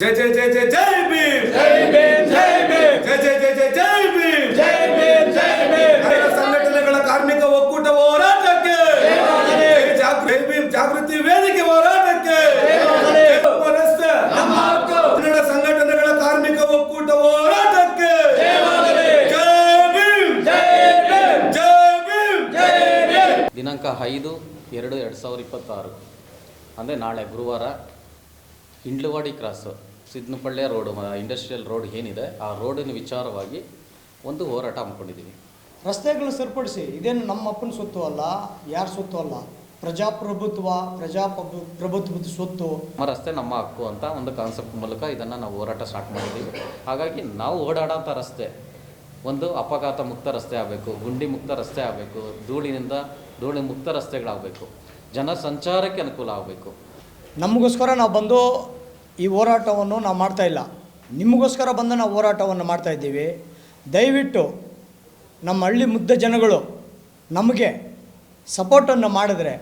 जय जय जय जय जय भीम जय भीम जय भीम जय जय जय जय जय भीम जय भीम जय भीम ಕನ್ನಡ ಸಂಘಟನೆಗಳ ಕಾರ್ಮಿಕ ಒಕ್ಕೂಟ ಹೋರಾಟಕ್ಕೆ ಜೈ ಭೀಮ್ ಜಾಗೃತಿ ವೇದಿಕೆ ಹೋರಾಟಕ್ಕೆ ನಮ್ಮ ಹಕ್ಕು ಕನ್ನಡ ಸಂಘಟನೆಗಳ ಕಾರ್ಮಿಕ ಒಕ್ಕೂಟ ಹೋರಾಟಕ್ಕೆ ಜೈ ಭೀಮ್ ಜೈ ಭೀಮ್ ಜೈ ಭೀಮ್ ಜೈ ಭೀಮ್. ದಿನಾಂಕ 5/2/2026 ಅಂದರೆ ನಾಳೆ ಗುರುವಾರ Indlawadi cross Sidnapalli road industrial road ಏನಿದೆ ಆ ರೋಡಿನ ವಿಚಾರವಾಗಿ ಒಂದು ಹೋರಾಟ ಹಮ್ಮಿಕೊಂಡಿದ್ದೀವಿ. ರಸ್ತೆಗಳು ಸರಿಪಡಿಸಿ, ಇದೇನು ನಮ್ಮ ಅಪ್ಪನ ಸ್ವತ್ತು ಅಲ್ಲ, ಯಾರ ಸ್ವತ್ತು ಅಲ್ಲ, ಪ್ರಜಾಪ್ರಭುತ್ವದ ಸ್ವತ್ತು. ನಮ್ಮ ರಸ್ತೆ ನಮ್ಮ ಹಕ್ಕು ಅಂತ ಒಂದು ಕಾನ್ಸೆಪ್ಟ್ ಮೂಲಕ ಇದನ್ನು ನಾವು ಹೋರಾಟ ಸ್ಟಾರ್ಟ್ ಮಾಡಿದ್ದೀವಿ. ಹಾಗಾಗಿ ನಾವು ಓಡಾಡೋಂಥ ರಸ್ತೆ ಒಂದು ಅಪಘಾತ ಮುಕ್ತ ರಸ್ತೆ ಆಗಬೇಕು, ಗುಂಡಿ ಮುಕ್ತ ರಸ್ತೆ ಆಗಬೇಕು, ಧೂಳಿ ಮುಕ್ತ ರಸ್ತೆಗಳಾಗಬೇಕು, ಜನ ಸಂಚಾರಕ್ಕೆ ಅನುಕೂಲ ಆಗಬೇಕು. ನಮಗೋಸ್ಕರ ನಾವು ಬಂದು ಈ ಹೋರಾಟವನ್ನು ನಾವು ಮಾಡ್ತಾಯಿಲ್ಲ, ನಿಮಗೋಸ್ಕರ ಬಂದು ನಾವು ಹೋರಾಟವನ್ನು ಮಾಡ್ತಾಯಿದ್ದೀವಿ. ದಯವಿಟ್ಟು ನಮ್ಮ ಹಳ್ಳಿ ಮುದ್ದ ಜನಗಳು ನಮಗೆ ಸಪೋರ್ಟನ್ನು ಮಾಡಿದ್ರೆ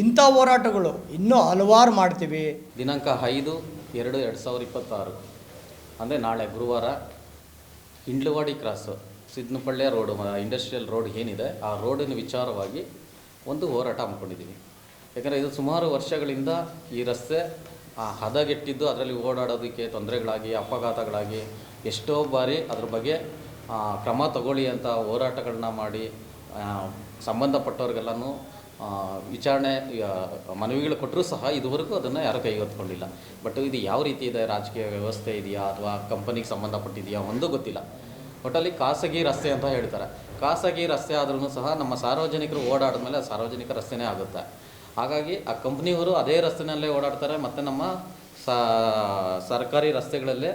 ಇಂಥ ಹೋರಾಟಗಳು ಇನ್ನೂ ಹಲವಾರು ಮಾಡ್ತೀವಿ. ದಿನಾಂಕ 5/2/2026 ಅಂದರೆ ನಾಳೆ ಗುರುವಾರ Indlawadi cross Sidnapalli road industrial road ಏನಿದೆ ಆ ರೋಡಿನ ವಿಚಾರವಾಗಿ ಒಂದು ಹೋರಾಟ ಹಮ್ಮಿಕೊಂಡಿದ್ದೀವಿ. ಯಾಕಂದರೆ ಇದು ಸುಮಾರು ವರ್ಷಗಳಿಂದ ಈ ರಸ್ತೆ ಹದಗೆಟ್ಟಿದ್ದು, ಅದರಲ್ಲಿ ಓಡಾಡೋದಕ್ಕೆ ತೊಂದರೆಗಳಾಗಿ ಅಪಘಾತಗಳಾಗಿ ಎಷ್ಟೋ ಬಾರಿ ಅದ್ರ ಬಗ್ಗೆ ಕ್ರಮ ತಗೊಳ್ಳಿ ಅಂತ ಹೋರಾಟಗಳನ್ನ ಮಾಡಿ ಸಂಬಂಧಪಟ್ಟವ್ರಿಗೆಲ್ಲನೂ ವಿಚಾರಣೆ ಮನವಿಗಳು ಕೊಟ್ಟರೂ ಸಹ ಇದುವರೆಗೂ ಅದನ್ನು ಯಾರೂ ಕೈಗೆತ್ತಿಕೊಂಡಿಲ್ಲ. ಬಟ್ ಇದು ಯಾವ ರೀತಿ ಇದೆ, ರಾಜಕೀಯ ವ್ಯವಸ್ಥೆ ಇದೆಯಾ ಅಥವಾ ಕಂಪನಿಗೆ ಸಂಬಂಧಪಟ್ಟಿದೆಯಾ ಒಂದು ಗೊತ್ತಿಲ್ಲ. ಒಟ್ಟಲ್ಲಿ ಖಾಸಗಿ ರಸ್ತೆ ಅಂತ ಹೇಳ್ತಾರೆ. ಖಾಸಗಿ ರಸ್ತೆ ಆದ್ರೂ ಸಹ ನಮ್ಮ ಸಾರ್ವಜನಿಕರು ಓಡಾಡಿದ ಮೇಲೆ ಸಾರ್ವಜನಿಕ ರಸ್ತೆನೇ ಆಗುತ್ತೆ. ಹಾಗಾಗಿ ಆ ಕಂಪ್ನಿಯವರು ಅದೇ ರಸ್ತೆಯಲ್ಲೇ ಓಡಾಡ್ತಾರೆ ಮತ್ತು ನಮ್ಮ ಸರ್ಕಾರಿ ರಸ್ತೆಗಳಲ್ಲೇ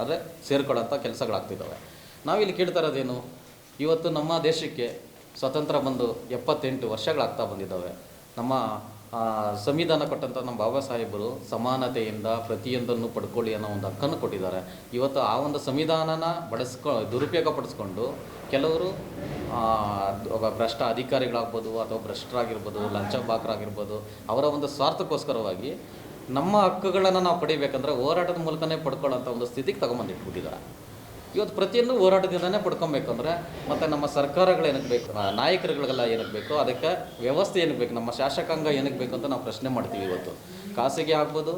ಅಂದರೆ ಸೇರ್ಕೊಳ್ಳೋಂಥ ಕೆಲಸಗಳಾಗ್ತಿದ್ದಾವೆ. ನಾವಿಲ್ಲಿ ಕೇಳ್ತಾ ಇರೋದೇನು, ಇವತ್ತು ನಮ್ಮ ದೇಶಕ್ಕೆ ಸ್ವತಂತ್ರ ಬಂದು 78 ವರ್ಷಗಳಾಗ್ತಾ ಬಂದಿದ್ದಾವೆ. ನಮ್ಮ ಸಂವಿಧಾನ ಕೊಟ್ಟಂಥ ನಮ್ಮ ಬಾಬಾ ಸಾಹೇಬರು ಸಮಾನತೆಯಿಂದ ಪ್ರತಿಯೊಂದನ್ನು ಪಡ್ಕೊಳ್ಳಿ ಅನ್ನೋ ಒಂದು ಹಕ್ಕನ್ನು ಕೊಟ್ಟಿದ್ದಾರೆ. ಇವತ್ತು ಆ ಒಂದು ಸಂವಿಧಾನನ ದುರುಪಯೋಗ ಪಡಿಸ್ಕೊಂಡು ಕೆಲವರು ಭ್ರಷ್ಟ ಅಧಿಕಾರಿಗಳಾಗ್ಬೋದು ಅಥವಾ ಭ್ರಷ್ಟರಾಗಿರ್ಬೋದು, ಲಂಚಬಾಕರಾಗಿರ್ಬೋದು, ಅವರ ಒಂದು ಸ್ವಾರ್ಥಕ್ಕೋಸ್ಕರವಾಗಿ ನಮ್ಮ ಹಕ್ಕುಗಳನ್ನು ನಾವು ಪಡಿಬೇಕಂದ್ರೆ ಹೋರಾಟದ ಮೂಲಕನೇ ಪಡ್ಕೊಳ್ಳೋಂಥ ಒಂದು ಸ್ಥಿತಿಗೆ ತಗೊಂಬಂದಿಟ್ಬಿಟ್ಟಿದ್ದಾರೆ. ಇವತ್ತು ಪ್ರತಿಯೊಂದು ಹೋರಾಟದಿಂದನೇ ಪಡ್ಕೊಬೇಕಂದ್ರೆ ಮತ್ತು ನಮ್ಮ ಸರ್ಕಾರಗಳು ಏನಕ್ಕೆ ಬೇಕು, ನಾಯಕರುಗಳಿಗೆಲ್ಲ ಏನಕ್ಕೆ ಬೇಕು, ಅದಕ್ಕೆ ವ್ಯವಸ್ಥೆ ಏನಕ್ಕೆ ಬೇಕು, ನಮ್ಮ ಶಾಸಕಾಂಗ ಏನಕ್ಕೆ ಬೇಕು ಅಂತ ನಾವು ಪ್ರಶ್ನೆ ಮಾಡ್ತೀವಿ. ಇವತ್ತು ಖಾಸಗಿ ಆಗ್ಬೋದು,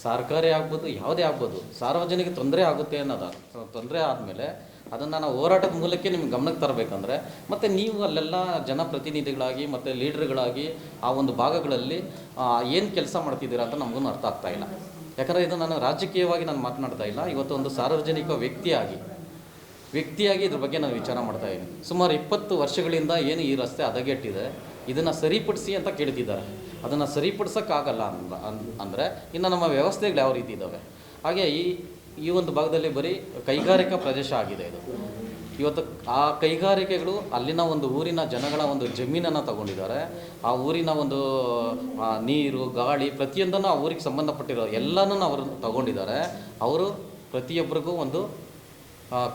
ಸರ್ಕಾರಿ ಆಗ್ಬೋದು, ಯಾವುದೇ ಆಗ್ಬೋದು, ಸಾರ್ವಜನಿಕ ತೊಂದರೆ ಆಗುತ್ತೆ ಅನ್ನೋದು ತೊಂದರೆ ಆದಮೇಲೆ ಅದನ್ನು ನಾವು ಹೋರಾಟದ ಮೂಲಕ ನಿಮ್ಗೆ ಗಮನಕ್ಕೆ ತರಬೇಕಂದ್ರೆ ಮತ್ತು ನೀವು ಅಲ್ಲೆಲ್ಲ ಜನಪ್ರತಿನಿಧಿಗಳಾಗಿ ಮತ್ತು ಲೀಡ್ರ್ಗಳಾಗಿ ಆ ಒಂದು ಭಾಗಗಳಲ್ಲಿ ಏನು ಕೆಲಸ ಮಾಡ್ತಿದ್ದೀರಾ ಅಂತ ನಮಗೂ ಅರ್ಥ ಆಗ್ತಾಯಿಲ್ಲ. ಯಾಕಂದರೆ ಇದು ನಾನು ರಾಜಕೀಯವಾಗಿ ನಾನು ಮಾತನಾಡ್ತಾ ಇಲ್ಲ, ಇವತ್ತು ಒಂದು ಸಾರ್ವಜನಿಕ ವ್ಯಕ್ತಿಯಾಗಿ ಇದ್ರ ಬಗ್ಗೆ ನಾನು ವಿಚಾರ ಮಾಡ್ತಾಯಿದ್ದೀನಿ. ಸುಮಾರು 20 ವರ್ಷಗಳಿಂದ ಏನು ಈ ರಸ್ತೆ ಹದಗೆಟ್ಟಿದೆ ಇದನ್ನು ಸರಿಪಡಿಸಿ ಅಂತ ಕೇಳ್ತಿದ್ದಾರೆ. ಅದನ್ನು ಸರಿಪಡಿಸೋಕ್ಕಾಗಲ್ಲ ಅಂದರೆ ಇನ್ನು ನಮ್ಮ ವ್ಯವಸ್ಥೆಗಳು ಯಾವ ರೀತಿ ಇದ್ದಾವೆ. ಹಾಗೆ ಈ ಒಂದು ಭಾಗದಲ್ಲಿ ಬರೀ ಕೈಗಾರಿಕಾ ಪ್ರದೇಶ ಆಗಿದೆ ಇದು. ಇವತ್ತು ಆ ಕೈಗಾರಿಕೆಗಳು ಅಲ್ಲಿನ ಒಂದು ಊರಿನ ಜನಗಳ ಒಂದು ಜಮೀನನ್ನು ತಗೊಂಡಿದ್ದಾರೆ. ಆ ಊರಿನ ಒಂದು ನೀರು, ಗಾಳಿ, ಪ್ರತಿಯೊಂದನ್ನು ಆ ಊರಿಗೆ ಸಂಬಂಧಪಟ್ಟಿರೋ ಎಲ್ಲನೂ ಅವರು ತಗೊಂಡಿದ್ದಾರೆ. ಅವರು ಪ್ರತಿಯೊಬ್ಬರಿಗೂ ಒಂದು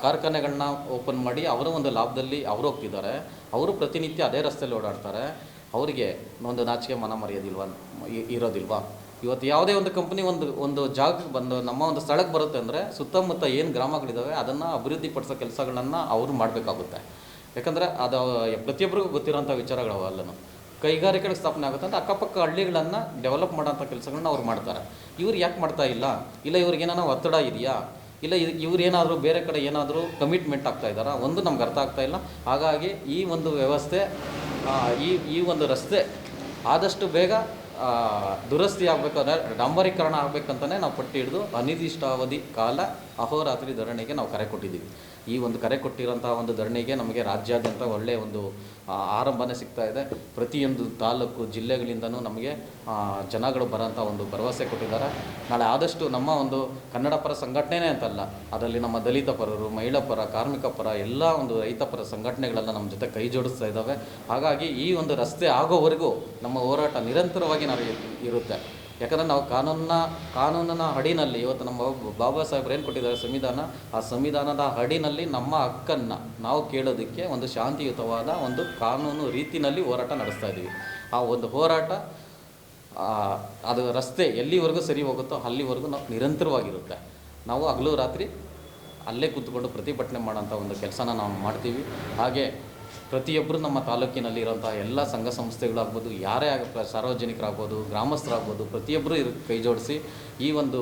ಕಾರ್ಖಾನೆಗಳನ್ನ ಓಪನ್ ಮಾಡಿ ಅವರ ಒಂದು ಲಾಭದಲ್ಲಿ ಅವರು ಹೋಗ್ತಿದ್ದಾರೆ. ಅವರು ಪ್ರತಿನಿತ್ಯ ಅದೇ ರಸ್ತೆಯಲ್ಲಿ ಓಡಾಡ್ತಾರೆ. ಅವರಿಗೆ ಒಂದು ನಾಚಿಕೆ ಮನ ಇರೋದಿಲ್ವಾ? ಇವತ್ತು ಯಾವುದೇ ಒಂದು ಕಂಪ್ನಿ ಒಂದು ಜಾಗಕ್ಕೆ ಬಂದು ನಮ್ಮ ಒಂದು ಸ್ಥಳಕ್ಕೆ ಬರುತ್ತೆ ಅಂದರೆ ಸುತ್ತಮುತ್ತ ಏನು ಗ್ರಾಮಗಳಿದ್ದಾವೆ ಅದನ್ನು ಅಭಿವೃದ್ಧಿಪಡಿಸೋ ಕೆಲಸಗಳನ್ನು ಅವರು ಮಾಡಬೇಕಾಗುತ್ತೆ. ಯಾಕಂದರೆ ಅದು ಪ್ರತಿಯೊಬ್ಬರಿಗೂ ಗೊತ್ತಿರೋಂಥ ವಿಚಾರಗಳವಲ್ಲೂ. ಕೈಗಾರಿಕೆಗಳ ಸ್ಥಾಪನೆ ಆಗುತ್ತೆ ಅಂತ ಅಕ್ಕಪಕ್ಕ ಹಳ್ಳಿಗಳನ್ನು ಡೆವಲಪ್ ಮಾಡೋಂಥ ಕೆಲಸಗಳನ್ನ ಅವ್ರು ಮಾಡ್ತಾರೆ. ಇವ್ರು ಯಾಕೆ ಮಾಡ್ತಾ ಇಲ್ಲ ಇವ್ರಿಗೇನೋ ಒತ್ತಡ ಇದೆಯಾ, ಇಲ್ಲ ಇವ್ರೇನಾದರೂ ಬೇರೆ ಕಡೆ ಏನಾದರೂ ಕಮಿಟ್ಮೆಂಟ್ ಆಗ್ತಾ ಇದ್ದಾರಾ, ಒಂದು ನಮ್ಗೆ ಅರ್ಥ ಆಗ್ತಾಯಿಲ್ಲ. ಹಾಗಾಗಿ ಈ ಒಂದು ವ್ಯವಸ್ಥೆ ಈ ಒಂದು ರಸ್ತೆ ಆದಷ್ಟು ಬೇಗ ದುರಸ್ತಿ ಆಗಬೇಕಾದ್ರೆ ಡಾಂಬರೀಕರಣ ಆಗಬೇಕಂತಲೇ ನಾವು ಪಟ್ಟಿ ಹಿಡಿದು ಅನಿರ್ದಿಷ್ಟಾವಧಿ ಕಾಲ ಅಹೋರಾತ್ರಿ ಧರಣಿಗೆ ನಾವು ಕರೆ ಕೊಟ್ಟಿದ್ದೀವಿ. ಈ ಒಂದು ಕರೆ ಕೊಟ್ಟಿರೋಂಥ ಒಂದು ಧರಣಿಗೆ ನಮಗೆ ರಾಜ್ಯಾದ್ಯಂತ ಒಳ್ಳೆಯ ಒಂದು ಆರಂಭನೆ ಸಿಗ್ತಾ ಇದೆ. ಪ್ರತಿಯೊಂದು ತಾಲೂಕು ಜಿಲ್ಲೆಗಳಿಂದನೂ ನಮಗೆ ಜನಗಳು ಬರೋಂಥ ಒಂದು ಭರವಸೆ ಕೊಟ್ಟಿದ್ದಾರೆ. ನಾಳೆ ಆದಷ್ಟು ನಮ್ಮ ಒಂದು ಕನ್ನಡ ಪರ ಸಂಘಟನೆ ಅಂತಲ್ಲ, ಅದರಲ್ಲಿ ನಮ್ಮ ದಲಿತ ಪರರು, ಮಹಿಳಾ ಪರ, ಕಾರ್ಮಿಕ ಪರ, ಎಲ್ಲ ಒಂದು ರೈತ ಪರ ಸಂಘಟನೆಗಳೆಲ್ಲ ನಮ್ಮ ಜೊತೆ ಕೈ ಜೋಡಿಸ್ತಾ ಇದ್ದಾವೆ. ಹಾಗಾಗಿ ಈ ಒಂದು ರಸ್ತೆ ಆಗೋವರೆಗೂ ನಮ್ಮ ಹೋರಾಟ ನಿರಂತರವಾಗಿ ಇರುತ್ತೆ. ಯಾಕಂದರೆ ನಾವು ಕಾನೂನಿನ ಅಡಿನಲ್ಲಿ ಇವತ್ತು ನಮ್ಮ ಬಾಬಾ ಸಾಹೇಬ್ರು ಏನು ಕೊಟ್ಟಿದ್ದಾರೆ ಸಂವಿಧಾನ, ಆ ಸಂವಿಧಾನದ ಅಡಿನಲ್ಲಿ ನಮ್ಮ ಹಕ್ಕನ್ನು ನಾವು ಕೇಳೋದಕ್ಕೆ ಒಂದು ಶಾಂತಿಯುತವಾದ ಒಂದು ಕಾನೂನು ರೀತಿಯಲ್ಲಿ ಹೋರಾಟ ನಡೆಸ್ತಾ ಇದ್ದೀವಿ. ಆ ಒಂದು ಹೋರಾಟ ಅದು ರಸ್ತೆ ಎಲ್ಲಿವರೆಗೂ ಸರಿ ಹೋಗುತ್ತೋ ಅಲ್ಲಿವರೆಗೂ ನಾವು ನಿರಂತರವಾಗಿರುತ್ತೆ. ನಾವು ಹಗಲು ರಾತ್ರಿ ಅಲ್ಲೇ ಕೂತ್ಕೊಂಡು ಪ್ರತಿಭಟನೆ ಮಾಡೋಂಥ ಒಂದು ಕೆಲಸನ ನಾವು ಮಾಡ್ತೀವಿ. ಹಾಗೆ ಪ್ರತಿಯೊಬ್ಬರು ನಮ್ಮ ತಾಲೂಕಿನಲ್ಲಿ ಇರೋಂಥ ಎಲ್ಲ ಸಂಘ ಸಂಸ್ಥೆಗಳಾಗ್ಬೋದು, ಯಾರೇ ಸಾರ್ವಜನಿಕರಾಗ್ಬೋದು, ಗ್ರಾಮಸ್ಥರಾಗ್ಬೋದು, ಪ್ರತಿಯೊಬ್ಬರು ಕೈ ಜೋಡಿಸಿ ಈ ಒಂದು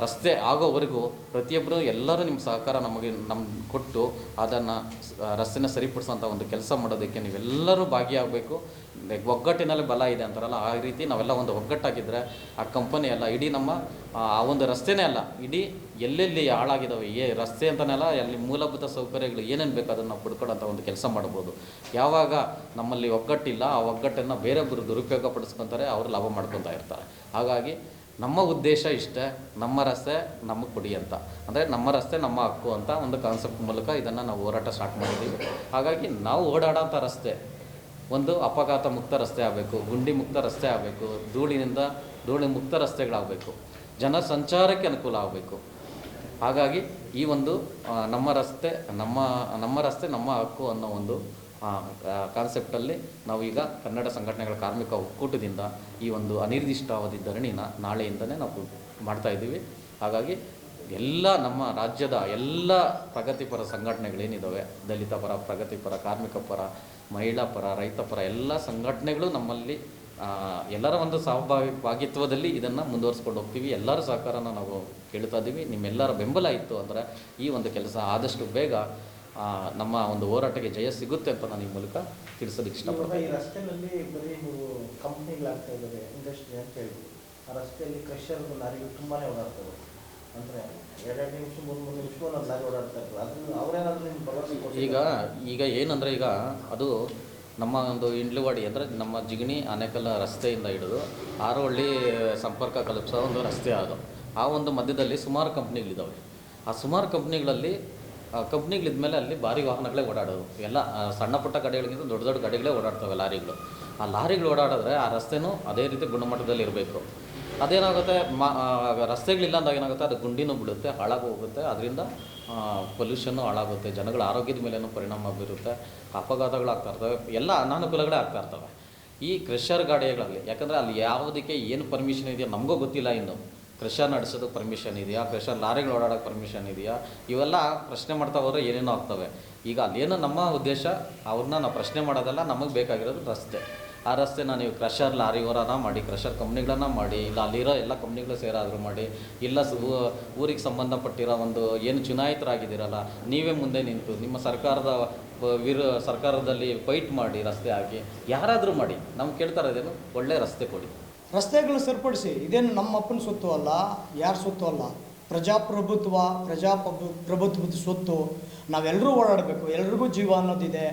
ರಸ್ತೆ ಆಗೋವರೆಗೂ ಪ್ರತಿಯೊಬ್ಬರು ಎಲ್ಲರೂ ನಿಮ್ಮ ಸಹಕಾರ ನಮ್ಮ ಕೊಟ್ಟು ಅದನ್ನು ರಸ್ತೆನ ಸರಿಪಡಿಸೋಂಥ ಒಂದು ಕೆಲಸ ಮಾಡೋದಕ್ಕೆ ನೀವೆಲ್ಲರೂ ಭಾಗಿಯಾಗಬೇಕು. ಒಗ್ಗಟ್ಟಿನಲ್ಲಿ ಬಲ ಇದೆ ಅಂತಾರಲ್ಲ, ಆ ರೀತಿ ನಾವೆಲ್ಲ ಒಂದು ಒಗ್ಗಟ್ಟಾಗಿದ್ದರೆ ಆ ಕಂಪನಿ ಅಲ್ಲ, ಇಡೀ ನಮ್ಮ ಆ ಒಂದು ರಸ್ತೆನೇ ಅಲ್ಲ, ಇಡೀ ಎಲ್ಲೆಲ್ಲಿ ಹಾಳಾಗಿದ್ದಾವೆ ರಸ್ತೆ ಅಂತನೆಲ್ಲ ಅಲ್ಲಿ ಮೂಲಭೂತ ಸೌಕರ್ಯಗಳು ಏನೇನು ಬೇಕು ಅದನ್ನು ನಾವು ಪಡ್ಕೊಳ್ಳೋಂಥ ಒಂದು ಕೆಲಸ ಮಾಡ್ಬೋದು. ಯಾವಾಗ ನಮ್ಮಲ್ಲಿ ಒಗ್ಗಟ್ಟಿಲ್ಲ, ಆ ಒಗ್ಗಟ್ಟನ್ನು ಬೇರೊಬ್ಬರು ದುರುಪಯೋಗ ಪಡಿಸ್ಕೊತಾರೆ, ಅವರು ಲಾಭ ಮಾಡ್ಕೊತಾ ಇರ್ತಾರೆ. ಹಾಗಾಗಿ ನಮ್ಮ ಉದ್ದೇಶ ಇಷ್ಟೇ, ನಮ್ಮ ರಸ್ತೆ ನಮಗೆ ಕೊಡಿ ಅಂತ, ಅಂದರೆ ನಮ್ಮ ರಸ್ತೆ ನಮ್ಮ ಹಕ್ಕು ಅಂತ ಒಂದು ಕಾನ್ಸೆಪ್ಟ್ ಮೂಲಕ ಇದನ್ನು ನಾವು ಹೋರಾಟ ಸ್ಟಾರ್ಟ್ ಮಾಡಿದ್ದೀವಿ. ಹಾಗಾಗಿ ನಾವು ಓಡಾಡೋಂಥ ರಸ್ತೆ ಒಂದು ಅಪಘಾತ ಮುಕ್ತ ರಸ್ತೆ ಆಗಬೇಕು, ಗುಂಡಿ ಮುಕ್ತ ರಸ್ತೆ ಆಗಬೇಕು, ಧೂಳಿ ಮುಕ್ತ ರಸ್ತೆಗಳಾಗಬೇಕು, ಜನ ಸಂಚಾರಕ್ಕೆ ಅನುಕೂಲ ಆಗಬೇಕು. ಹಾಗಾಗಿ ಈ ಒಂದು ನಮ್ಮ ರಸ್ತೆ ನಮ್ಮ ಹಕ್ಕು ಅನ್ನೋ ಒಂದು ಕಾನ್ಸೆಪ್ಟಲ್ಲಿ ನಾವೀಗ ಕನ್ನಡ ಸಂಘಟನೆಗಳ ಕಾರ್ಮಿಕ ಒಕ್ಕೂಟದಿಂದ ಈ ಒಂದು ಅನಿರ್ದಿಷ್ಟಾವಧಿ ಧರಣಿನ ನಾಳೆಯಿಂದನೇ ನಾವು ಮಾಡ್ತಾಯಿದ್ದೀವಿ. ಹಾಗಾಗಿ ಎಲ್ಲ ನಮ್ಮ ರಾಜ್ಯದ ಎಲ್ಲ ಪ್ರಗತಿಪರ ಸಂಘಟನೆಗಳೇನಿದ್ದಾವೆ, ದಲಿತ ಪರ, ಪ್ರಗತಿಪರ, ಕಾರ್ಮಿಕ ಪರ, ಮಹಿಳಾ ಪರ, ರೈತ ಪರ ಎಲ್ಲ ಸಂಘಟನೆಗಳು ನಮ್ಮಲ್ಲಿ ಎಲ್ಲರ ಒಂದು ಸಹಭಾಗಿತ್ವದಲ್ಲಿ ಇದನ್ನು ಮುಂದುವರಿಸ್ಕೊಂಡು ಹೋಗ್ತೀವಿ. ಎಲ್ಲರ ಸಹಕಾರನ ನಾವು ಕೇಳ್ತಾ ಇದ್ದೀವಿ. ನಿಮ್ಮೆಲ್ಲರ ಬೆಂಬಲ ಇತ್ತು ಅಂದರೆ ಈ ಒಂದು ಕೆಲಸ ಆದಷ್ಟು ಬೇಗ ನಮ್ಮ ಒಂದು ಹೋರಾಟಕ್ಕೆ ಜಯ ಸಿಗುತ್ತೆ ಅಂತ ನಾನು ಈ ಮೂಲಕ ತಿಳಿಸೋದಕ್ಕೆ ಇಷ್ಟಪಡ್ತೀನಿ. ಈ ರಸ್ತೆಯಲ್ಲಿ ಬರೀ ನೀವು ಕಂಪ್ನಿಗಳಾಗ್ತಾ ಇದ್ದಾರೆ, ಇಂಡಸ್ಟ್ರಿ ಅಂತ ಹೇಳ್ಬೋದು. ಆ ರಸ್ತೆಯಲ್ಲಿ ಕ್ರಷರ್ ಲಾರಿಗಳು ತುಂಬಾ ಓಡಾಡ್ತವೆ, ಅಂದರೆ 2 ನಿಮಿಷ 3 ನಿಮಿಷ ಒಂದು ಲಾರಿ ಓಡಾಡ್ತಾ ಇರ್ತದೆ. ಅದನ್ನು ಅವರೇನಾದರೂ ನಿಮ್ಗೆ ಭರವಸೆ ಕೊಡ್ತಾರೆ? ಈಗ ಏನಂದರೆ, ಈಗ ಅದು ನಮ್ಮ ಒಂದು ಇಂಡ್ಲುವಾಡಿ ಅಂದರೆ ನಮ್ಮ ಜಿಗಣಿ ಆನೇಕಲ್ ರಸ್ತೆಯಿಂದ ಹಿಡಿದು ಆರೋಹಳ್ಳಿ ಸಂಪರ್ಕ ಕಲ್ಪಿಸೋ ಒಂದು ರಸ್ತೆ ಅದು. ಆ ಒಂದು ಮಧ್ಯದಲ್ಲಿ ಸುಮಾರು ಕಂಪ್ನಿಗಳಿದ್ದಾವೆ. ಆ ಸುಮಾರು ಕಂಪ್ನಿಗಳಿದ್ಮೇಲೆ ಅಲ್ಲಿ ಭಾರಿ ವಾಹನಗಳೇ ಓಡಾಡೋದು, ಎಲ್ಲ ಸಣ್ಣ ಪುಟ್ಟ ಗಾಡಿಗಳಿಗಿಂತ ದೊಡ್ಡ ದೊಡ್ಡ ಗಾಡಿಗಳೇ ಓಡಾಡ್ತವೆ, ಲಾರಿಗಳು. ಆ ಲಾರಿಗಳು ಓಡಾಡಿದ್ರೆ ಆ ರಸ್ತೆನೂ ಅದೇ ರೀತಿ ಗುಣಮಟ್ಟದಲ್ಲಿ ಇರಬೇಕು. ಅದೇನಾಗುತ್ತೆ, ರಸ್ತೆಗಳಿಲ್ಲ ಅಂದಾಗ ಏನಾಗುತ್ತೆ, ಅದು ಗುಂಡಿನೂ ಬಿಡುತ್ತೆ, ಹಾಳಾಗಿ ಹೋಗುತ್ತೆ. ಅದರಿಂದ ಪೊಲ್ಯೂಷನ್ನು ಹಾಳಾಗುತ್ತೆ, ಜನಗಳ ಆರೋಗ್ಯದ ಮೇಲೇನೂ ಪರಿಣಾಮ ಬೀರುತ್ತೆ, ಅಪಘಾತಗಳಾಗ್ತಾ ಇರ್ತವೆ, ಎಲ್ಲ ಅನಾನುಕೂಲಗಳೇ ಆಗ್ತಾ ಇರ್ತವೆ. ಈ ಕ್ರಷರ್ ಗಾಡಿಗಳಲ್ಲಿ ಯಾಕಂದರೆ ಅಲ್ಲಿ ಯಾವುದಕ್ಕೆ ಏನು ಪರ್ಮಿಷನ್ ಇದೆಯೋ ನಮಗೂ ಗೊತ್ತಿಲ್ಲ. ಇನ್ನು ಕ್ರಷರ್ ನಡೆಸೋದಕ್ಕೆ ಪರ್ಮಿಷನ್ ಇದೆಯಾ, ಕ್ರಷರ್ ಲಾರಿಗಳು ಓಡಾಡೋಕ್ಕೆ ಪರ್ಮಿಷನ್ ಇದೆಯಾ, ಇವೆಲ್ಲ ಪ್ರಶ್ನೆ ಮಾಡ್ತಾ ಹೋದರೆ ಏನೇನೋ ಆಗ್ತವೆ. ಈಗ ಅಲ್ಲೇನು ನಮ್ಮ ಉದ್ದೇಶ ಅವ್ರನ್ನ ನಾವು ಪ್ರಶ್ನೆ ಮಾಡೋದಲ್ಲ, ನಮಗೆ ಬೇಕಾಗಿರೋದು ರಸ್ತೆ. ಆ ರಸ್ತೆನ ನೀವು ಕ್ರಷರ್ ಲಾರಿ ಓರಾನ ಮಾಡಿ, ಕ್ರಷರ್ ಕಂಪ್ನಿಗಳನ್ನ ಮಾಡಿ, ಇಲ್ಲ ಅಲ್ಲಿರೋ ಎಲ್ಲ ಕಂಪ್ನಿಗಳು ಸೇರಾದರೂ ಮಾಡಿ, ಇಲ್ಲ ಊರಿಗೆ ಸಂಬಂಧಪಟ್ಟಿರೋ ಒಂದು ಏನು ಚುನಾಯಿತರಾಗಿದ್ದೀರಲ್ಲ ನೀವೇ ಮುಂದೆ ನಿಂತು ನಿಮ್ಮ ಸರ್ಕಾರದಲ್ಲಿ ಫೈಟ್ ಮಾಡಿ ರಸ್ತೆ ಹಾಕಿ, ಯಾರಾದರೂ ಮಾಡಿ. ನಮ್ಗೆ ಕೇಳ್ತಾ ಇರೋದೇನು, ಒಳ್ಳೆ ರಸ್ತೆ ಕೊಡಿ. ರಸ್ತೆಗಳು ಸರಿಪಡಿಸಿ. ಇದೇನು ನಮ್ಮ ಅಪ್ಪನ ಸೊತ್ತು ಅಲ್ಲ, ಯಾರ ಸೊತ್ತು ಅಲ್ಲ, ಪ್ರಜಾಪ್ರಭುತ್ವದ ಸೊತ್ತು. ನಾವೆಲ್ಲರೂ ಓಡಾಡಬೇಕು, ಎಲ್ರಿಗೂ ಜೀವ ಅನ್ನೋದಿದೆ.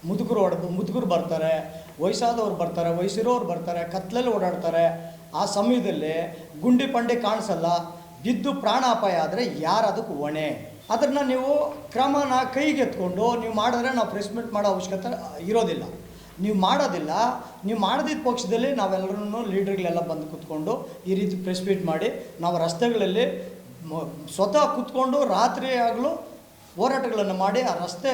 ಮುದುಕರು ಬರ್ತಾರೆ, ವಯಸ್ಸಾದವ್ರು ಬರ್ತಾರೆ, ವಯಸ್ಸಿರೋರು ಬರ್ತಾರೆ, ಕತ್ಲಲ್ಲಿ ಓಡಾಡ್ತಾರೆ. ಆ ಸಮಯದಲ್ಲಿ ಗುಂಡಿ ಪಂಡೆ ಕಾಣಿಸಲ್ಲ, ಬಿದ್ದು ಪ್ರಾಣಾಪಾಯ ಆದರೆ ಯಾರು ಅದಕ್ಕೆ ಹೊಣೆ? ಅದನ್ನು ನೀವು ಕ್ರಮನ ಕೈಗೆತ್ಕೊಂಡು ನೀವು ಮಾಡಿದ್ರೆ ನಾವು ಪ್ರೆಸ್ ಮೀಟ್ ಮಾಡೋ ಅವಶ್ಯಕತೆ ಇರೋದಿಲ್ಲ. ನೀವು ಮಾಡೋದಿಲ್ಲ, ನೀವು ಮಾಡದಿದ್ದ ಪಕ್ಷದಲ್ಲಿ ನಾವೆಲ್ಲರೂ ಲೀಡರ್ಗಳೆಲ್ಲ ಬಂದು ಕೂತ್ಕೊಂಡು ಈ ರೀತಿ ಪ್ರೆಸ್ ಮೀಟ್ ಮಾಡಿ ನಾವು ರಸ್ತೆಗಳಲ್ಲಿ ಸ್ವತಃ ಕೂತ್ಕೊಂಡು ರಾತ್ರಿ ಆಗಲೂ ಹೋರಾಟಗಳನ್ನು ಮಾಡಿ ಆ ರಸ್ತೆ